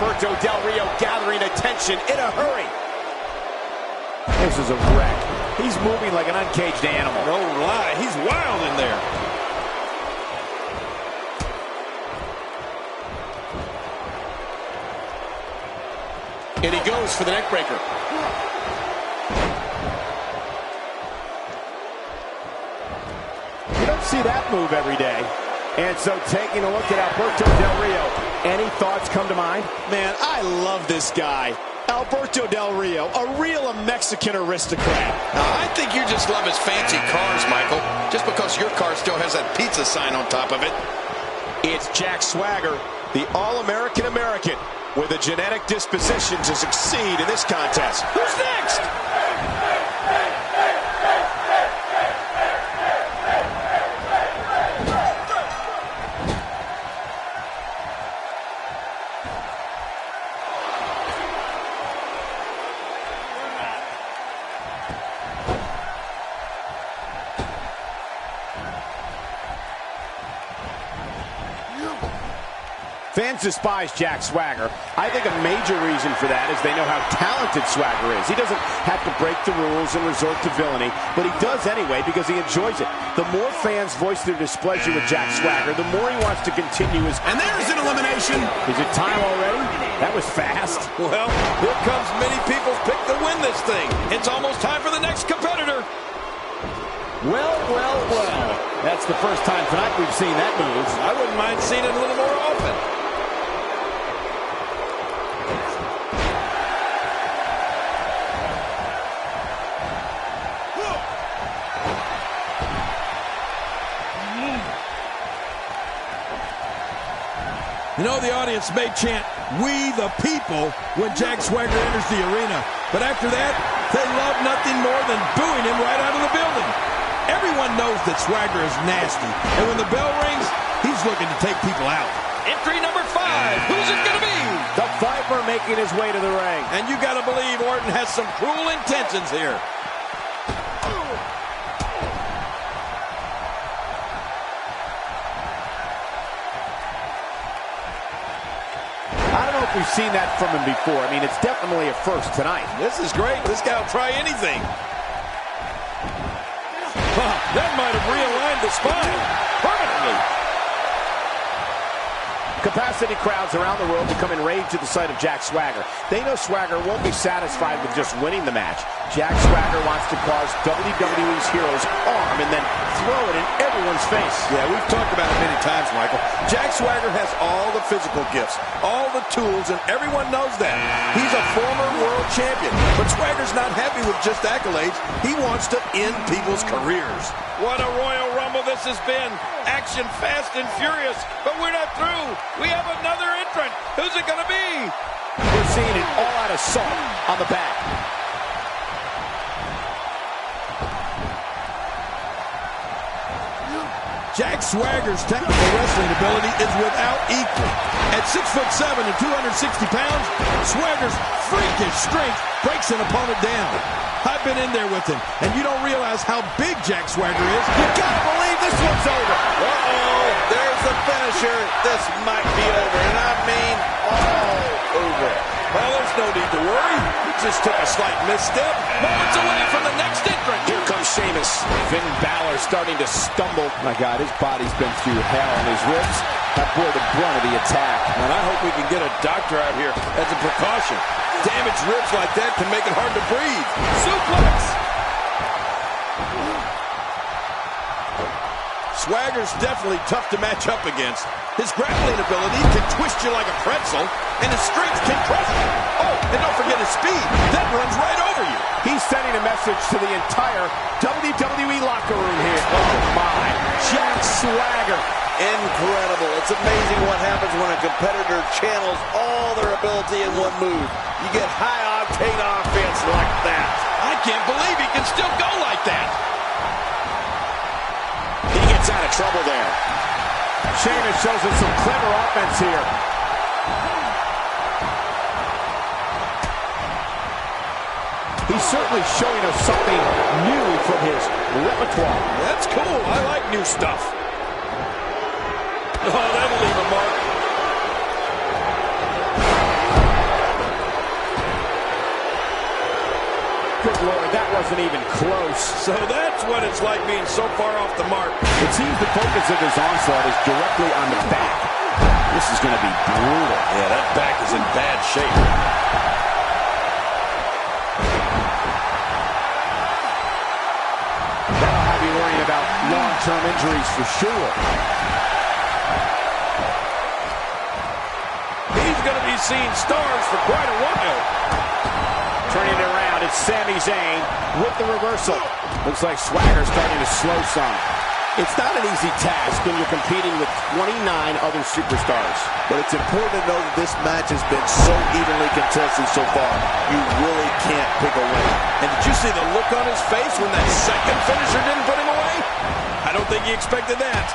Alberto Del Rio gathering attention in a hurry. This is a wreck. He's moving like an uncaged animal. No lie, he's wild in there. And he goes for the neck breaker. You don't see that move every day. And so taking a look at Alberto Del Rio, any thoughts come to mind? Man, I love this guy. Alberto Del Rio, a real Mexican aristocrat. I think you just love his fancy cars, Michael. Just because your car still has that pizza sign on top of it. It's Jack Swagger, the All-American American, with a genetic disposition to succeed in this contest. Who's next? Fans despise Jack Swagger. I think a major reason for that is they know how talented Swagger is. He doesn't have to break the rules and resort to villainy, but he does anyway because he enjoys it. The more fans voice their displeasure with Jack Swagger, the more he wants to continue his... And there's an elimination. Is it time already? That was fast. Well, here comes many people's pick to win this thing. It's almost time for the next competitor. Well, well, well. That's the first time tonight we've seen that move. I wouldn't mind seeing it a little more often. You know, the audience may chant, "We the people," when Jack Swagger enters the arena. But after that, they love nothing more than booing him right out of the building. Everyone knows that Swagger is nasty. And when the bell rings, he's looking to take people out. Entry number 5. Who's it going to be? The Viper making his way to the ring. And you got to believe Orton has some cruel intentions here. I don't know if we've seen that from him before. I mean, it's definitely a first tonight. This is great. This guy will try anything. That might have realigned the spine permanently. Capacity crowds around the world become enraged at the sight of Jack Swagger. They know Swagger won't be satisfied with just winning the match. Jack Swagger wants to cause WWE's hero's arm and then throw it in everyone's face. Yeah, we've talked about it many times, Michael. Jack Swagger has all the physical gifts, all the tools, and everyone knows that. He's a former world champion, but Swagger's not happy with just accolades. He wants to end people's careers. What a Royal Rumble this has been. Action fast and furious, but we're not through. We have another entrant. Who's it going to be? We're seeing an all-out assault on the back. Jack Swagger's technical wrestling ability is without equal. At 6'7" and 260 pounds, Swagger's freakish strength breaks an opponent down. I've been in there with him, and you don't realize how big Jack Swagger is. You gotta believe this one's over. Uh-oh, there's the finisher. This might be over, and I mean all over. Well, there's no need to worry. He just took a slight misstep. Moments away from the next entrant. Here from Sheamus. Finn Balor starting to stumble. My God, his body's been through hell, and his ribs have bore the brunt of the attack. And I hope we can get a doctor out here as a precaution. Damaged ribs like that can make it hard to breathe. Suplex! Swagger's definitely tough to match up against. His grappling ability can twist you like a pretzel, and his strength can crush you. Oh, and don't forget his speed. That runs right over you. He's sending a message to the entire WWE locker room here. Oh, my. Jack Swagger. Incredible. It's amazing what happens when a competitor channels all their ability in one move. You get high-octane offense like that. I can't believe he can still go like that. He gets out of trouble there. Sheamus shows us some clever offense here. He's certainly showing us something new from his repertoire. That's cool. I like new stuff. Oh, that'll leave a mark. Good Lord, that wasn't even close. So that's what it's like being so far off the mark. It seems the focus of his onslaught is directly on the back. This is going to be brutal. Yeah, that back is in bad shape. That'll have you worrying about long-term injuries for sure. He's going to be seeing stars for quite a while. Turning it around, it's Sami Zayn with the reversal. Looks like Swagger's starting to slow some. It's not an easy task when you're competing with 29 other superstars. But it's important to know that this match has been so evenly contested so far. You really can't pick a winner. And did you see the look on his face when that second finisher didn't put him away? I don't think he expected that.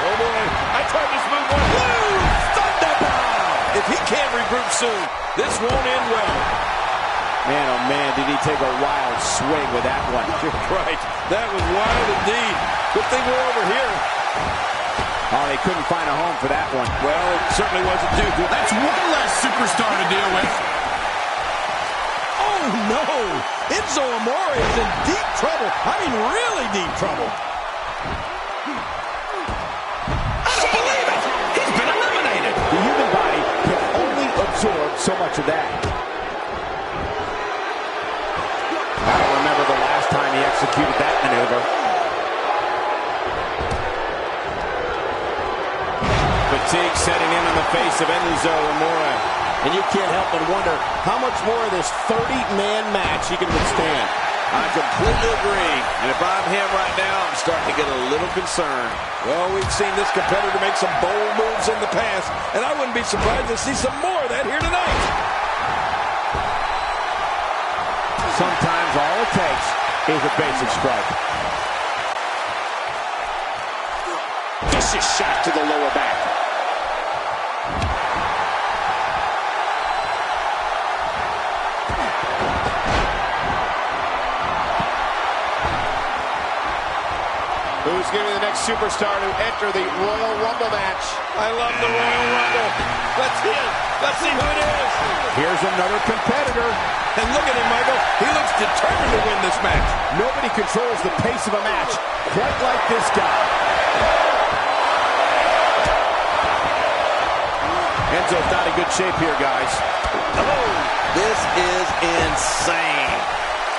Oh boy, I tried this move one. Blue Thunderbomb! If he can't regroup soon, this won't end well. Man, oh man, did he take a wild swing with that one. Right, that was wild indeed. Good thing we're over here. Oh, they couldn't find a home for that one. Well, it certainly wasn't due to. That's one less superstar to deal with. Oh no! Enzo Amore is in deep trouble. I mean, really deep trouble. I don't believe it! He's been eliminated! The human body can only absorb so much of that. I don't remember the last time he executed that maneuver. Fatigue setting in on the face of Enzo Amore. And you can't help but wonder how much more of this 30-man match he can withstand. I completely agree. And if I'm him right now, I'm starting to get a little concerned. Well, we've seen this competitor make some bold moves in the past, and I wouldn't be surprised to see some more of that here tonight. Sometimes all it takes is a basic strike. Vicious shot to the lower back. Who's going to be the next superstar to enter the Royal Rumble match? I love the Royal Rumble. Let's see it. Let's see who it is. Here's another competitor. And look at him, Michael. He looks determined to win this match. Nobody controls the pace of a match quite like this guy. Enzo's not in good shape here, guys. Oh, this is insane.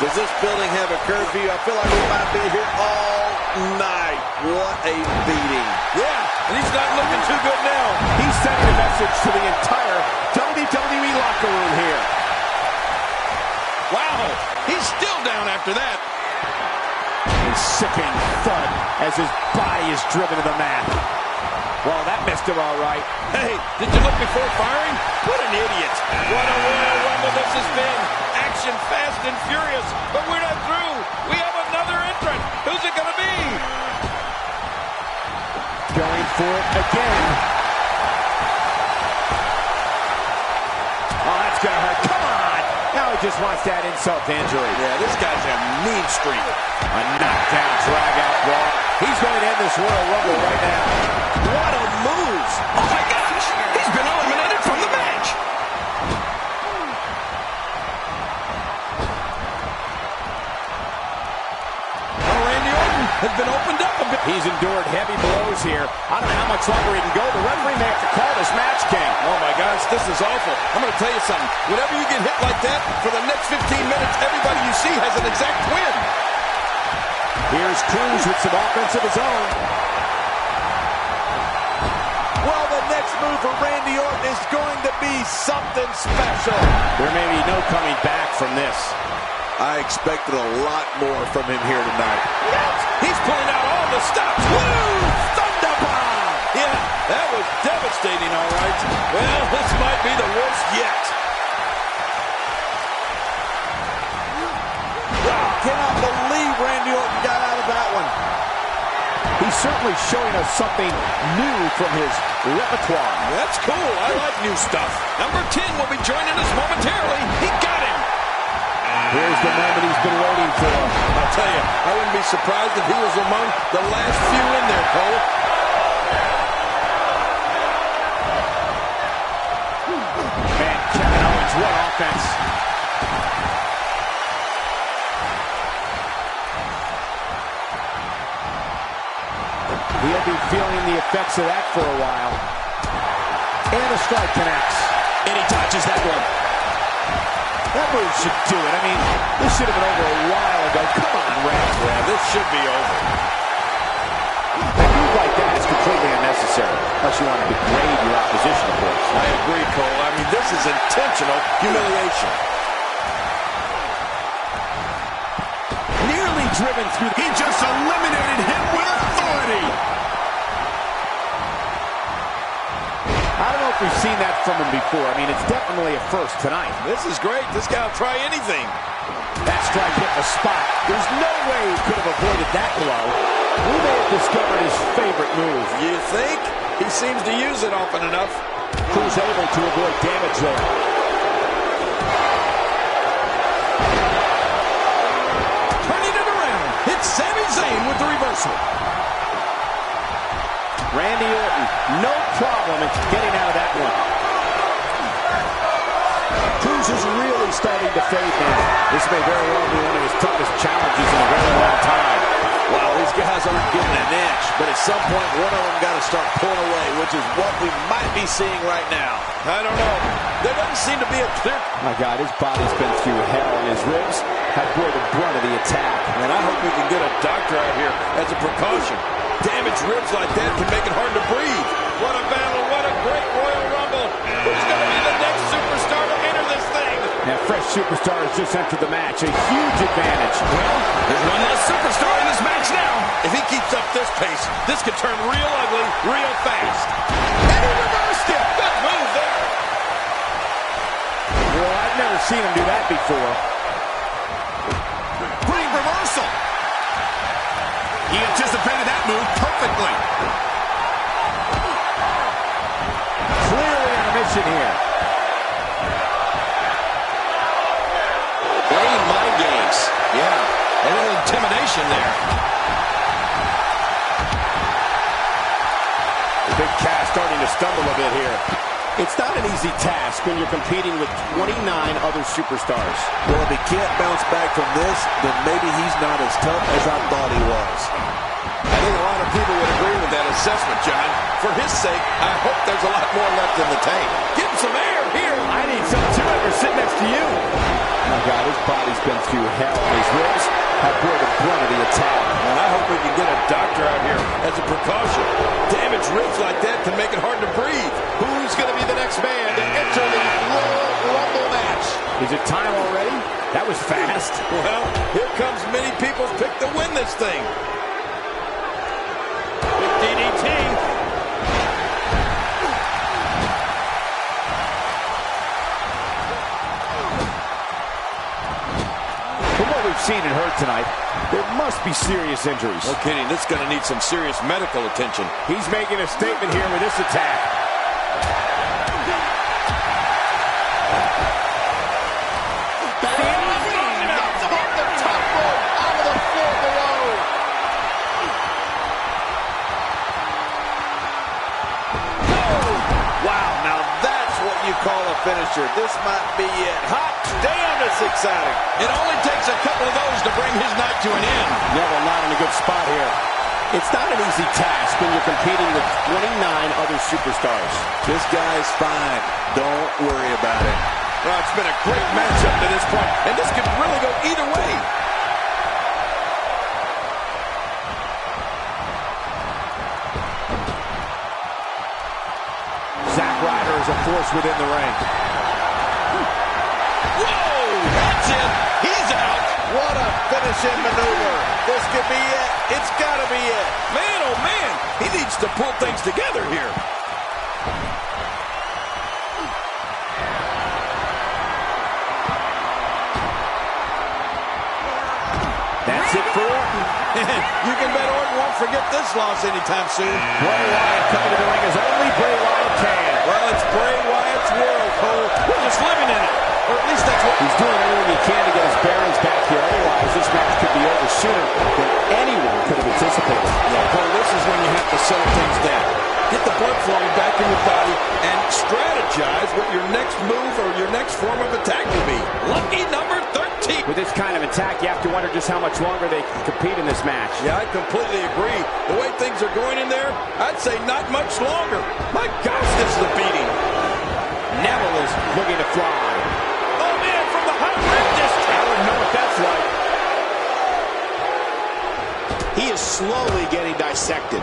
Does this building have a curfew? I feel like we might be here all night. What a beating. Yeah, and he's not looking too good now. He's sending a message to the entire WWE locker room here. Wow, he's still down after that. A sickening thud as his body is driven to the mat. Well, that missed him all right. Hey, did you look before firing? What an idiot. What a Royal Rumble this has been. Action fast and furious, but we're not through. We have another entrant. Who's it going to be? Going for it again. Oh, that's going to hurt. Come on. Now he just wants that insult to injury. Yeah, this guy's a mean streak. A knockdown, drag-out brawl. He's going to end this Royal Rumble right now. What a move. Oh, my gosh. He's been eliminated from the match. 2 has been opened up a bit. He's endured heavy blows here. I don't know how much longer he can go. The referee may have to call this match, King. Oh, my gosh, this is awful. I'm going to tell you something. Whenever you get hit like that, for the next 15 minutes, everybody you see has an exact win. Here's Cruz with some offense of his own. Well, the next move for Randy Orton is going to be something special. There may be no coming back from this. I expected a lot more from him here tonight. He's pulling out all the stops. Woo! Thunder bomb! Yeah, that was devastating, all right. Well, this might be the worst yet. Wow, cannot believe Randy Orton got out of that one. He's certainly showing us something new from his repertoire. That's cool. I like new stuff. Number 10 will be joining us momentarily. He got him. Here's the moment he's been waiting for. I'll tell you, I wouldn't be surprised if he was among the last few in there, Cole. Man, Kevin Owens, what offense. He'll be feeling the effects of that for a while. And a strike connects. And he touches that one. That move should do it. I mean, this should have been over a while ago. Come on, Ray. Yeah, this should be over. A move like that is completely unnecessary, unless you want to degrade your opposition, of course. I agree, Cole. I mean, this is intentional humiliation. Nearly driven through. He just eliminated him with authority. I don't know if we've seen that from him before. I mean, it's definitely a first tonight. This is great. This guy will try anything. That strike hit the spot. There's no way he could have avoided that blow. We may have discovered his favorite move. You think? He seems to use it often enough. Cruz able to avoid damage there. Turning it around. It's Sami Zayn with the reversal. Randy Orton, no problem in getting out of that one. Cruz is really starting to fade now. This may very well be one of his toughest challenges in a very long time. Well, these guys aren't getting an inch, but at some point, one of them got to start pulling away, which is what we might be seeing right now. I don't know. There doesn't seem to be a clear... My God, his body's been through hell, and his ribs have bore the brunt of the attack. And I hope we can get a doctor out here as a precaution. Damaged ribs like that can make it hard to breathe. What a battle. What a great Royal Rumble. Who's going to be the next superstar to enter this thing? Now, fresh superstar has just entered the match. A huge advantage. Well, there's one less superstar in this match now. If he keeps up this pace, this could turn real ugly real fast. And he reversed it. Good move there. Well, I've never seen him do that before. Great reversal. He anticipated that move perfectly. Clearly on a mission here. Playing mind games. Yeah, a little intimidation there. The big cat starting to stumble a bit here. It's not an easy task when you're competing with 29 other superstars. Well, if he can't bounce back from this, then maybe he's not as tough as I thought he was. I think a lot of people would agree with that assessment, John. For his sake, I hope there's a lot more left in the tank. Get him some air here. I need some too after sitting next to you. My God, his body's been through hell, and his ribs have bore the brunt of the attack. And I hope we can get a doctor out here as a precaution. Damaged ribs like that can make it hard to breathe. Who's going to be the next man to enter the Royal Rumble match? Is it time already? That was fast. Well, here comes many people's pick to win this thing. Big DDT. From what we've seen and heard tonight, there must be serious injuries. No kidding, this is going to need some serious medical attention. He's making a statement here with this attack. Wow, now that's what you call a finisher. This might be it. Hot, stay on the That's exciting. It only takes a couple of those to bring his night to an end. Neville not in a good spot here. It's not an easy task when you're competing with 29 other superstars. This guy's fine. Don't worry about it. Well, it's been a great matchup to this point, and this could really go either way. Zack Ryder is a force within the ring. Whoa, that's it. He's out. What a finishing maneuver. This could be it. It's got to be it. Man, oh man, he needs to pull things together here. That's it for Orton. You can bet Orton won't forget this loss anytime soon. Bray Wyatt coming to the ring as only Bray Wyatt can. Well, it's Bray Wyatt's world, Cole. We're just living in it. Or at least that's what He's doing everything he can to get his bearings back here. Otherwise, this match could be over sooner than anyone could have anticipated. Yeah, Cole, this is when you have to settle things down. Get the blood flowing back in your body and strategize what your next move or your next form of attack will be. Lucky number 13. With this kind of attack, you have to wonder just how much longer they can compete in this match. Yeah, I completely agree. The way things are going in there, I'd say not much longer. My gosh, this is a beating. Neville is looking to fly. Oh, man, from the high rim district. I wouldn't know what that's like. He is slowly getting dissected.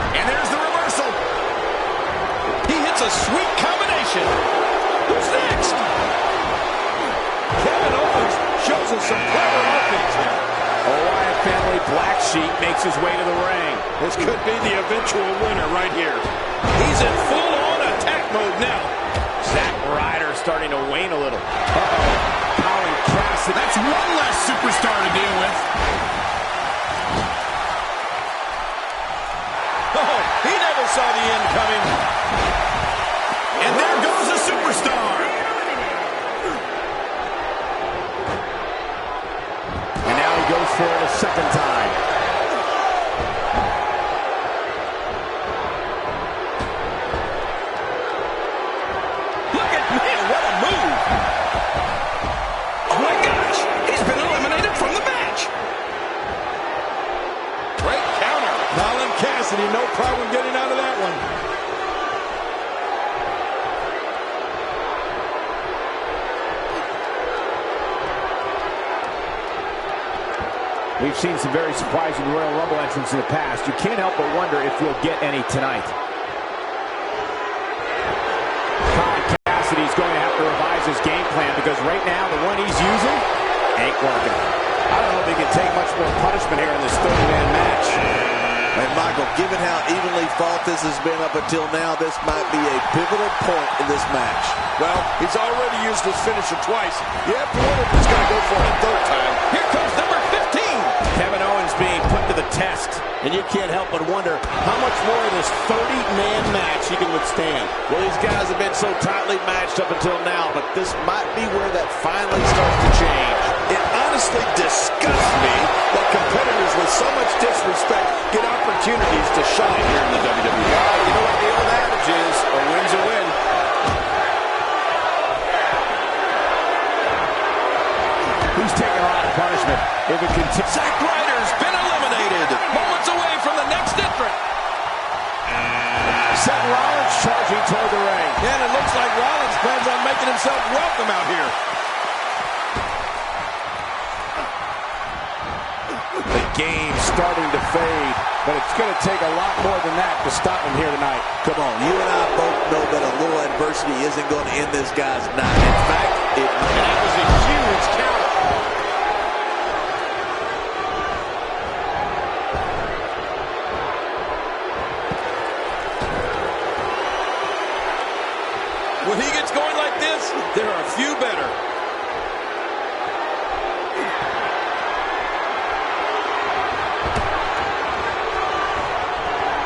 And there's the reversal. He hits a sweet combination. Who's next? Kevin Owens shows us some clever offense here. A Wyatt family black sheep makes his way to the ring. This could be the eventual winner right here. He's in full-on attack mode now. Zack Ryder starting to wane a little. Colin Cassidy. That's one less superstar to deal with. Oh, he never saw the end coming. And there goes a superstar. And now he goes for it a second time. Look at him, what a move. Oh my gosh, he's been eliminated from the match. Great counter. Colin Cassidy, no problem getting out of that one. We've seen some very surprising Royal Rumble entrants in the past. You can't help but wonder if we'll get any tonight. Colin Cassidy's going to have to revise his game plan because right now the one he's using ain't working. I don't know if he can take much more punishment here in this 30-man match. And Michael, given how evenly fought this has been up until now, this might be a pivotal point in this match. Well, he's already used his finisher twice. You have to wonder if he's going to go for it a third time. Here comes number 15. Kevin Owens being put to the test. And you can't help but wonder how much more of this 30-man match he can withstand. Well, these guys have been so tightly matched up until now, but this might be where that finally starts to change. It honestly disgusts me that competitors with so much disrespect get opportunities to shine here in the WWE. You know what the old adage is, a win's a win. He's taking a lot of punishment. If it continues. Zack Ryder's been eliminated. Moments away from the next entrant. Seth Rollins charging toward the ring. And it looks like Rollins plans on making himself welcome out here. The game's starting to fade, but it's going to take a lot more than that to stop him here tonight. Come on, you and I both know that a little adversity isn't going to end this guy's night. In fact, That was a huge counter. When he gets going like this, there are a few better.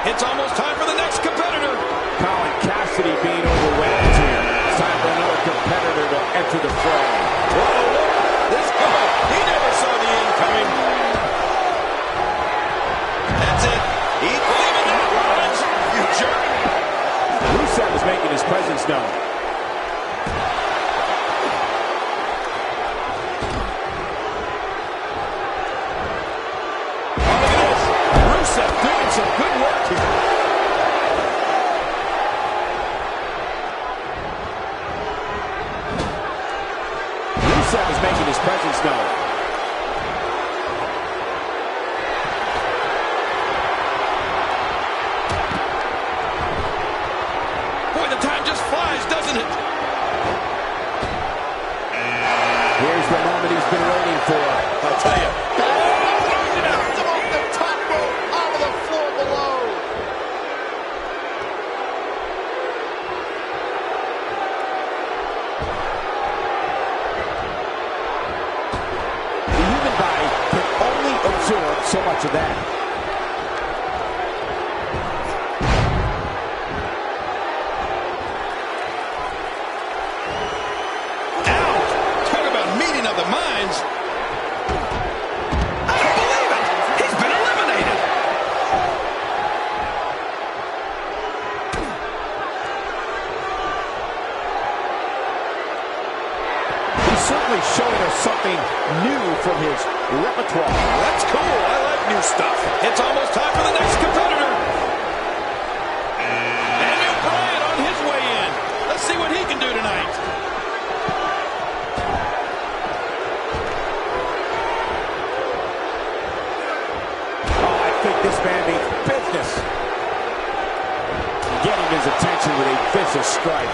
It's almost time for the next competitor. Colin Cassidy being overwhelmed here. It's time for another competitor Rusev is making his presence known. Boy, the time just flies, doesn't it? Here's the moment he's been waiting for. I'll tell you. Knocks him off the top rope onto the floor below. The human body can only absorb so much of that. The minds. I don't believe it. He's been eliminated. He's certainly showing us something new from his repertoire. That's cool. I like new stuff. It's almost time for the next competitor. Daniel Bryan on his way in. Let's see what he can do tonight. This man means business. Getting his attention with a vicious strike.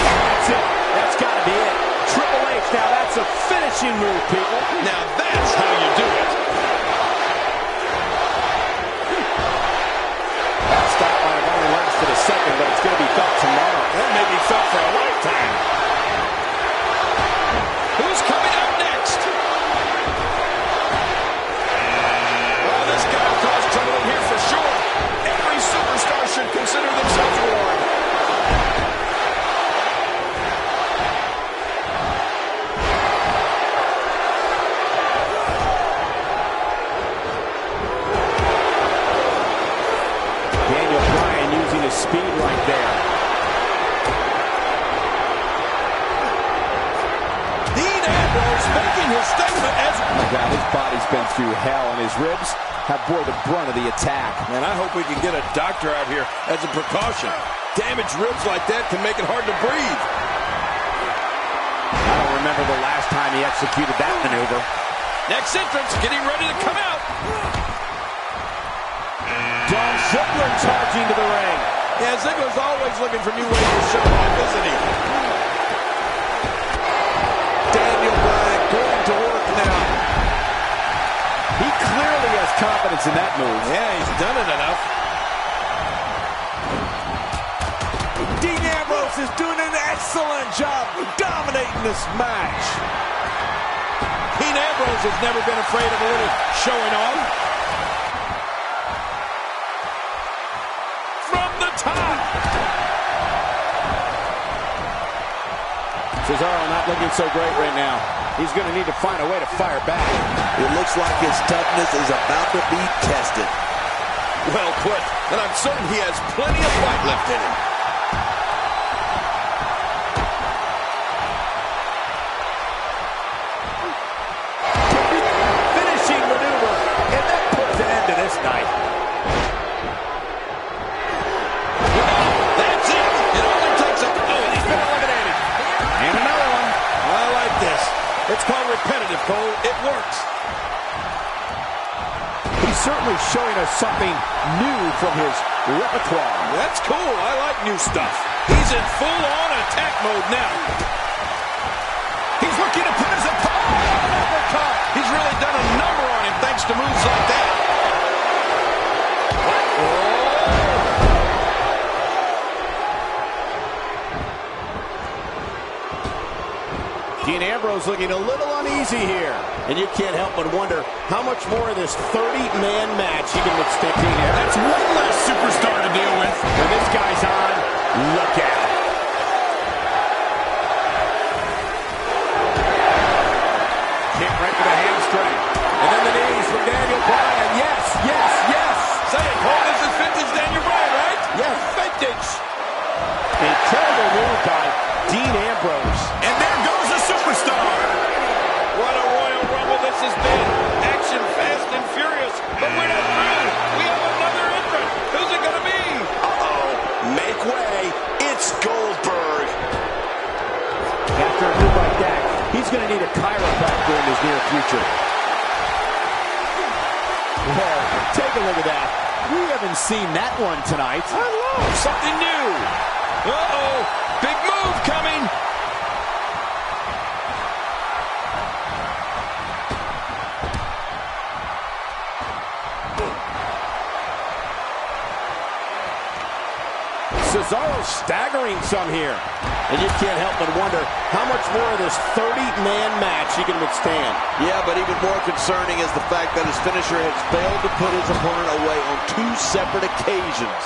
That's it. That's got to be it. Triple H, now that's a finishing move, people. Now that's how you do it. That stop might have only lasted a second, but it's going to be felt tomorrow. That may be felt for a lifetime. Who's coming out next? Well, this guy will cause trouble in here for sure. Every superstar should consider themselves warned. Daniel Bryan using his speed right there. Making his statement as... Oh my God, his body's been through hell, and his ribs have bore the brunt of the attack. Man, I hope we can get a doctor out here as a precaution. Damaged ribs like that can make it hard to breathe. I don't remember the last time he executed that maneuver. Next entrance, getting ready to come out. Dolph Ziggler charging to the ring. Yeah, Ziggler's always looking for new ways to show off, isn't he? Daniel Bryan going to work now. He clearly has confidence in that move. Yeah, he's done it enough. Dean Ambrose is doing an excellent job dominating this match. Dean Ambrose has never been afraid of a little showing off. From the top. Cesaro not looking so great right now. He's going to need to find a way to fire back. It looks like his toughness is about to be tested. Well put, and I'm certain he has plenty of fight left in him. Finishing maneuver, and that puts an end to this night. That's it. It only takes a... Oh, he's been eliminated. And another one. I like this. It's called repetitive, Cole. It works. He's certainly showing us something new from his repertoire. That's cool. I like new stuff. He's in full-on attack mode now. He's looking to put his opponent. He's really done a number on him thanks to moves like that. Dean Ambrose looking a little uneasy here. And you can't help but wonder how much more of this 30-man match he can withstand. That's one less superstar to deal with. When this guy's on, look out. Kick right to the hamstring. And then the knees from Daniel Bryan. Yes, yes, yes. Say it, Cole. This is vintage Daniel Bryan, right? Yes. Vintage. Incredible move by Dean Ambrose. And there goes the superstar. What a Royal Rumble this has been. Action fast and furious. But we're not through. We have another entrant. Who's going to need a chiropractor in his near future. Well, take a look at that. We haven't seen that one tonight. I love something new. Uh-oh, big move coming. Cesaro staggering some here. And you can't help but wonder how much more of this 30-man match he can withstand. Yeah, but even more concerning is the fact that his finisher has failed to put his opponent away on 2 separate occasions.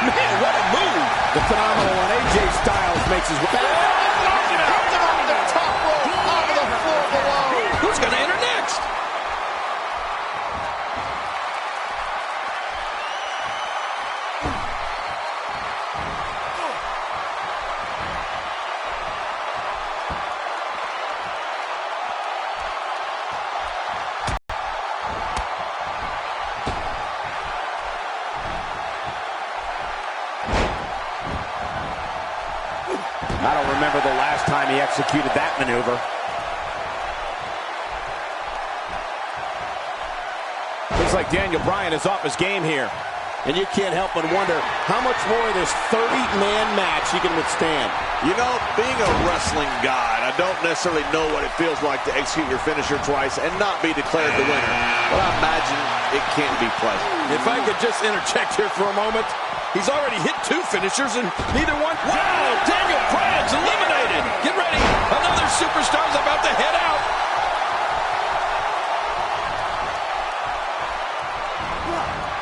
Man, what a move. The phenomenal one, AJ Styles makes his way back. Off the top rope, onto the floor below. Who's going to enter next? I don't remember the last time he executed that maneuver. Looks like Daniel Bryan is off his game here. And you can't help but wonder how much more of this 30-man match he can withstand. You know, being a wrestling god, I don't necessarily know what it feels like to execute your finisher twice and not be declared the winner. But I imagine it can't be pleasant. If I could just interject here for a moment. He's already hit 2 finishers and neither one. Wow, Daniel Bryan's eliminated. Get ready. Another superstar's about to head out.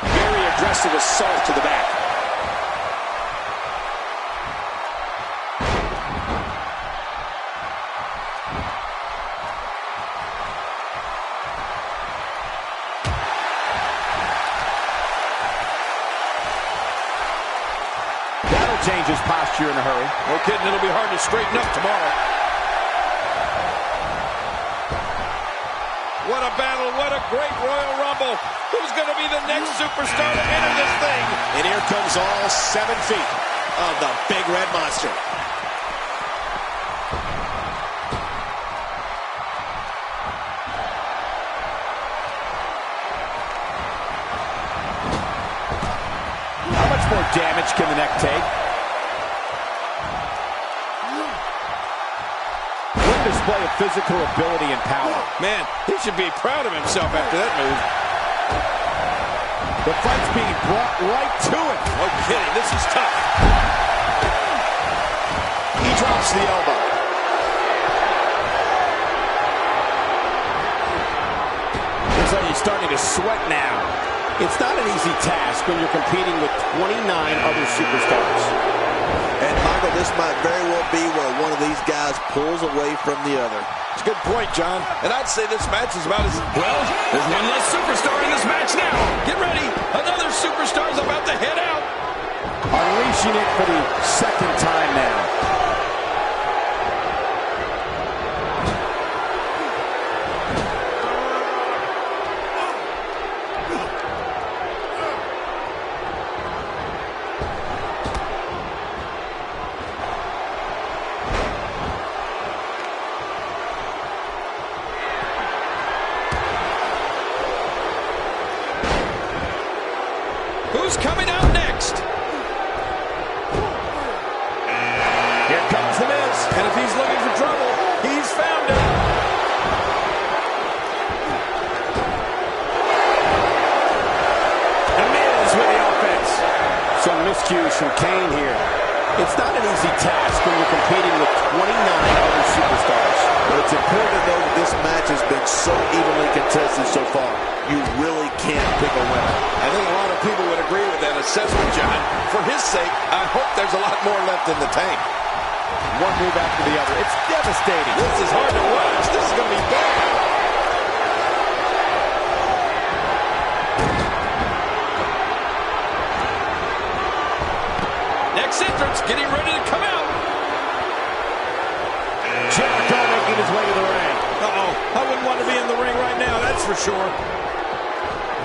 Very aggressive assault to the back. Change his posture in a hurry. No kidding, it'll be hard to straighten up tomorrow. What a battle, what a great Royal Rumble. Who's going to be the next superstar to enter this thing? And here comes all 7 feet of the Big Red Monster. How much more damage can the neck take? Display of physical ability and power. Man, he should be proud of himself after that move. The fight's being brought right to it. No kidding, this is tough. He drops the elbow. Looks like he's starting to sweat now. It's not an easy task when you're competing with 29 other superstars. And Michael, this might very well be where one of these guys pulls away from the other. It's a good point, John. And I'd say this match is about as well. There's one less superstar in this match now. Get ready. Another superstar's about to head out. Unleashing it for the 2nd time now. Who's coming out next? Here comes The Miz. And if he's looking for trouble, he's found it. The Miz with the offense. Some miscues from Kane here. It's not an easy task when you're competing with 29 other superstars. But it's important to know that this match has been so evenly contested so far. You really can't pick a winner. I think a lot of people would agree with that assessment, John. For his sake, I hope there's a lot more left in the tank. One move after the other. It's devastating. This is hard to watch. This is going to be bad. Next entrance, getting ready to come out. Jericho making his way to the ring. Uh-oh. I wouldn't want to be in the ring right now, that's for sure.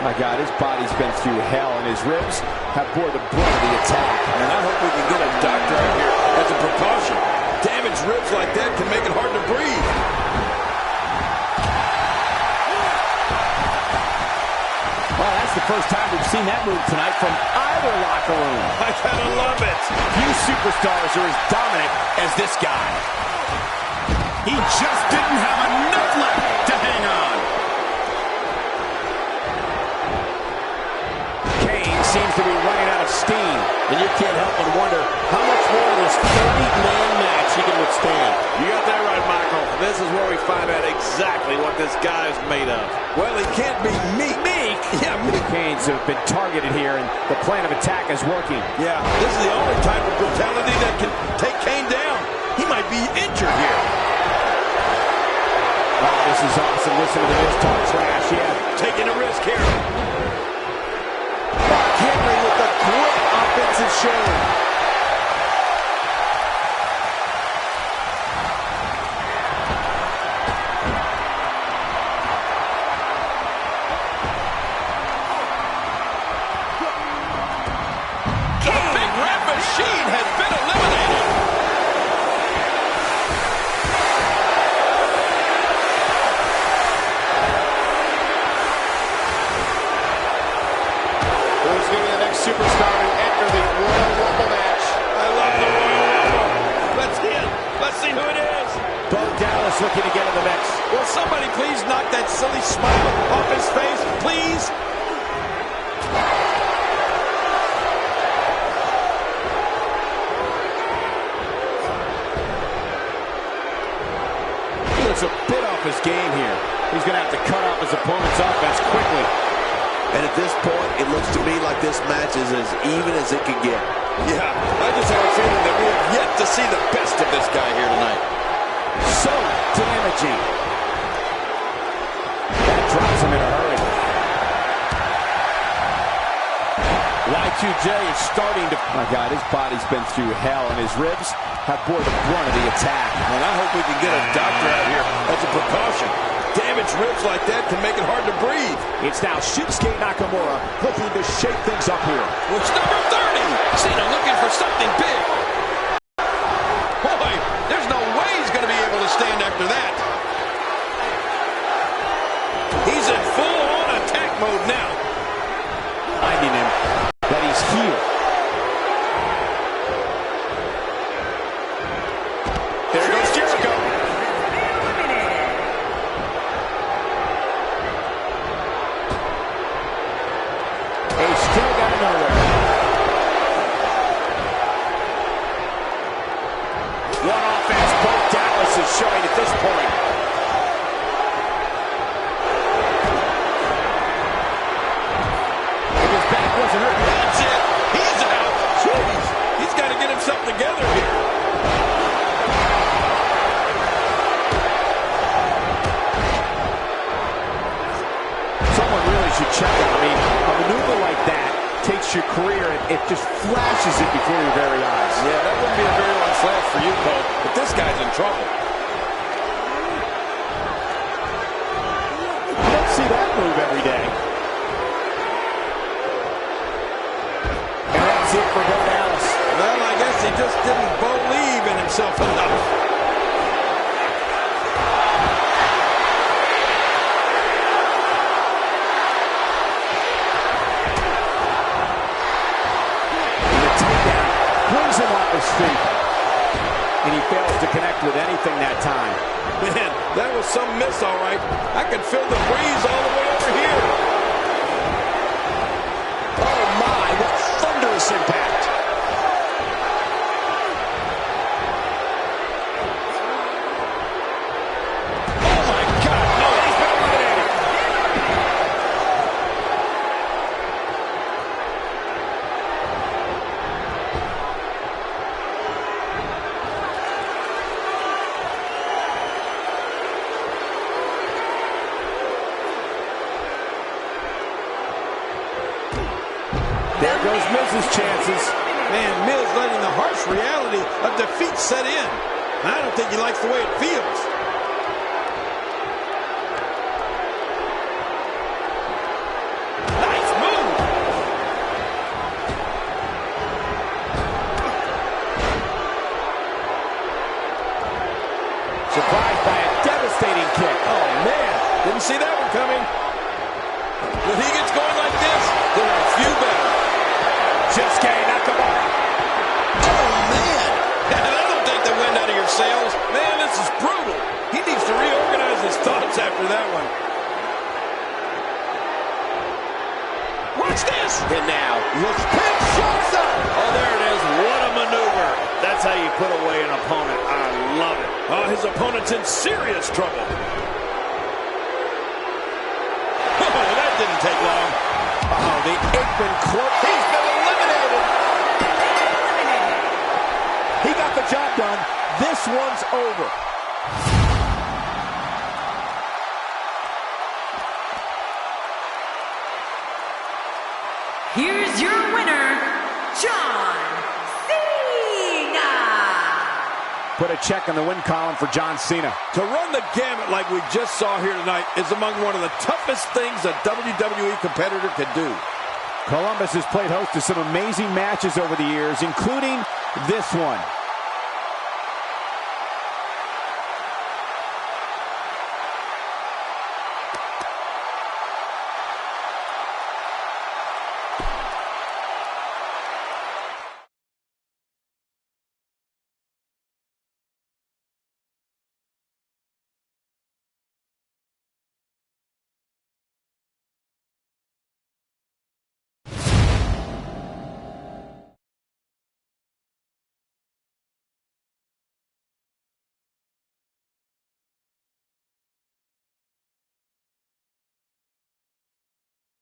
My God, his body's been through hell, and his ribs have bore the brunt of the attack. And I hope we can get a doctor out here as a precaution. Damaged ribs like that can make it hard to breathe. Well, that's the first time we've seen that move tonight from either locker room. I gotta love it. Few superstars are as dominant as this guy. He just didn't have enough left to hang on. Kane seems to be running out of steam. And you can't help but wonder how much more of this 30-man match he can withstand. You got that right, Michael. This is where we find out exactly what this guy is made of. Well, he can't be meek. Meek? Yeah, meek. Canes have been targeted here, and the plan of attack is working. Yeah, this is the only type of brutality that can take Kane down. He might be injured here. Oh, this is awesome. Listen to this talk trash. Yeah, taking a risk here. Mark Henry with a great offensive showing. Superstar to enter the Royal Rumble match. I love the Royal Rumble. Let's hit. Let's see who it is. Bo Dallas looking to get in the mix. Will somebody please knock that silly smile off his face, please? He looks a bit off his game here. He's going to have to cut off his opponent's offense quickly. And at this point, it looks to me like this match is as even as it can get. Yeah, I just have a feeling that we have yet to see the best of this guy here tonight. So damaging. That drops him in a hurry. Y2J is starting to... My God, his body's been through hell, and his ribs have bore the brunt of the attack. And I hope we can get a doctor out here as a precaution. Damaged ribs like that can make it hard to breathe. It's now Shinsuke Nakamura looking to shake things up here. It's number 30. Cena looking for something big. Boy, there's no way he's going to be able to stand after that. He's in full-on attack mode now. Finding him, but he's here. There goes Jericho. Still got nowhere. One offense both Dallas is showing at this point. If his back wasn't hurt, That's it. He's out. Jeez. He's got to get himself together here. someone really should check it. I mean, a maneuver like that takes your career and it just flashes it before your very eyes. Yeah, that wouldn't be a very long flash for you, Cole, but this guy's in trouble. You don't see that move every day. And that's it for Bo Dallas. Well, I guess he just didn't believe in himself enough. Brings him off his feet. And he fails to connect with anything that time. Man, that was some miss, all right. I could feel the breeze all the way over here. Oh, my, what thunderous impact. Oh, my God, no, he's been eliminated. There goes Miz's chances. Man, Miz letting the harsh reality of defeat set in. I don't think he likes the way it feels. Nice move. Watch this. And now, look. Big shots up. Oh, there it is. What a maneuver. That's how you put away an opponent. I love it. Oh, his opponent's in serious trouble. Oh, that didn't take long. Oh, the apron cloak. He's been eliminated. He got the job done. This one's over. Here's your winner, John Cena. Put a check in the win column for John Cena. To run the gamut like we just saw here tonight is among one of the toughest things a WWE competitor can do. Columbus has played host to some amazing matches over the years, including this one.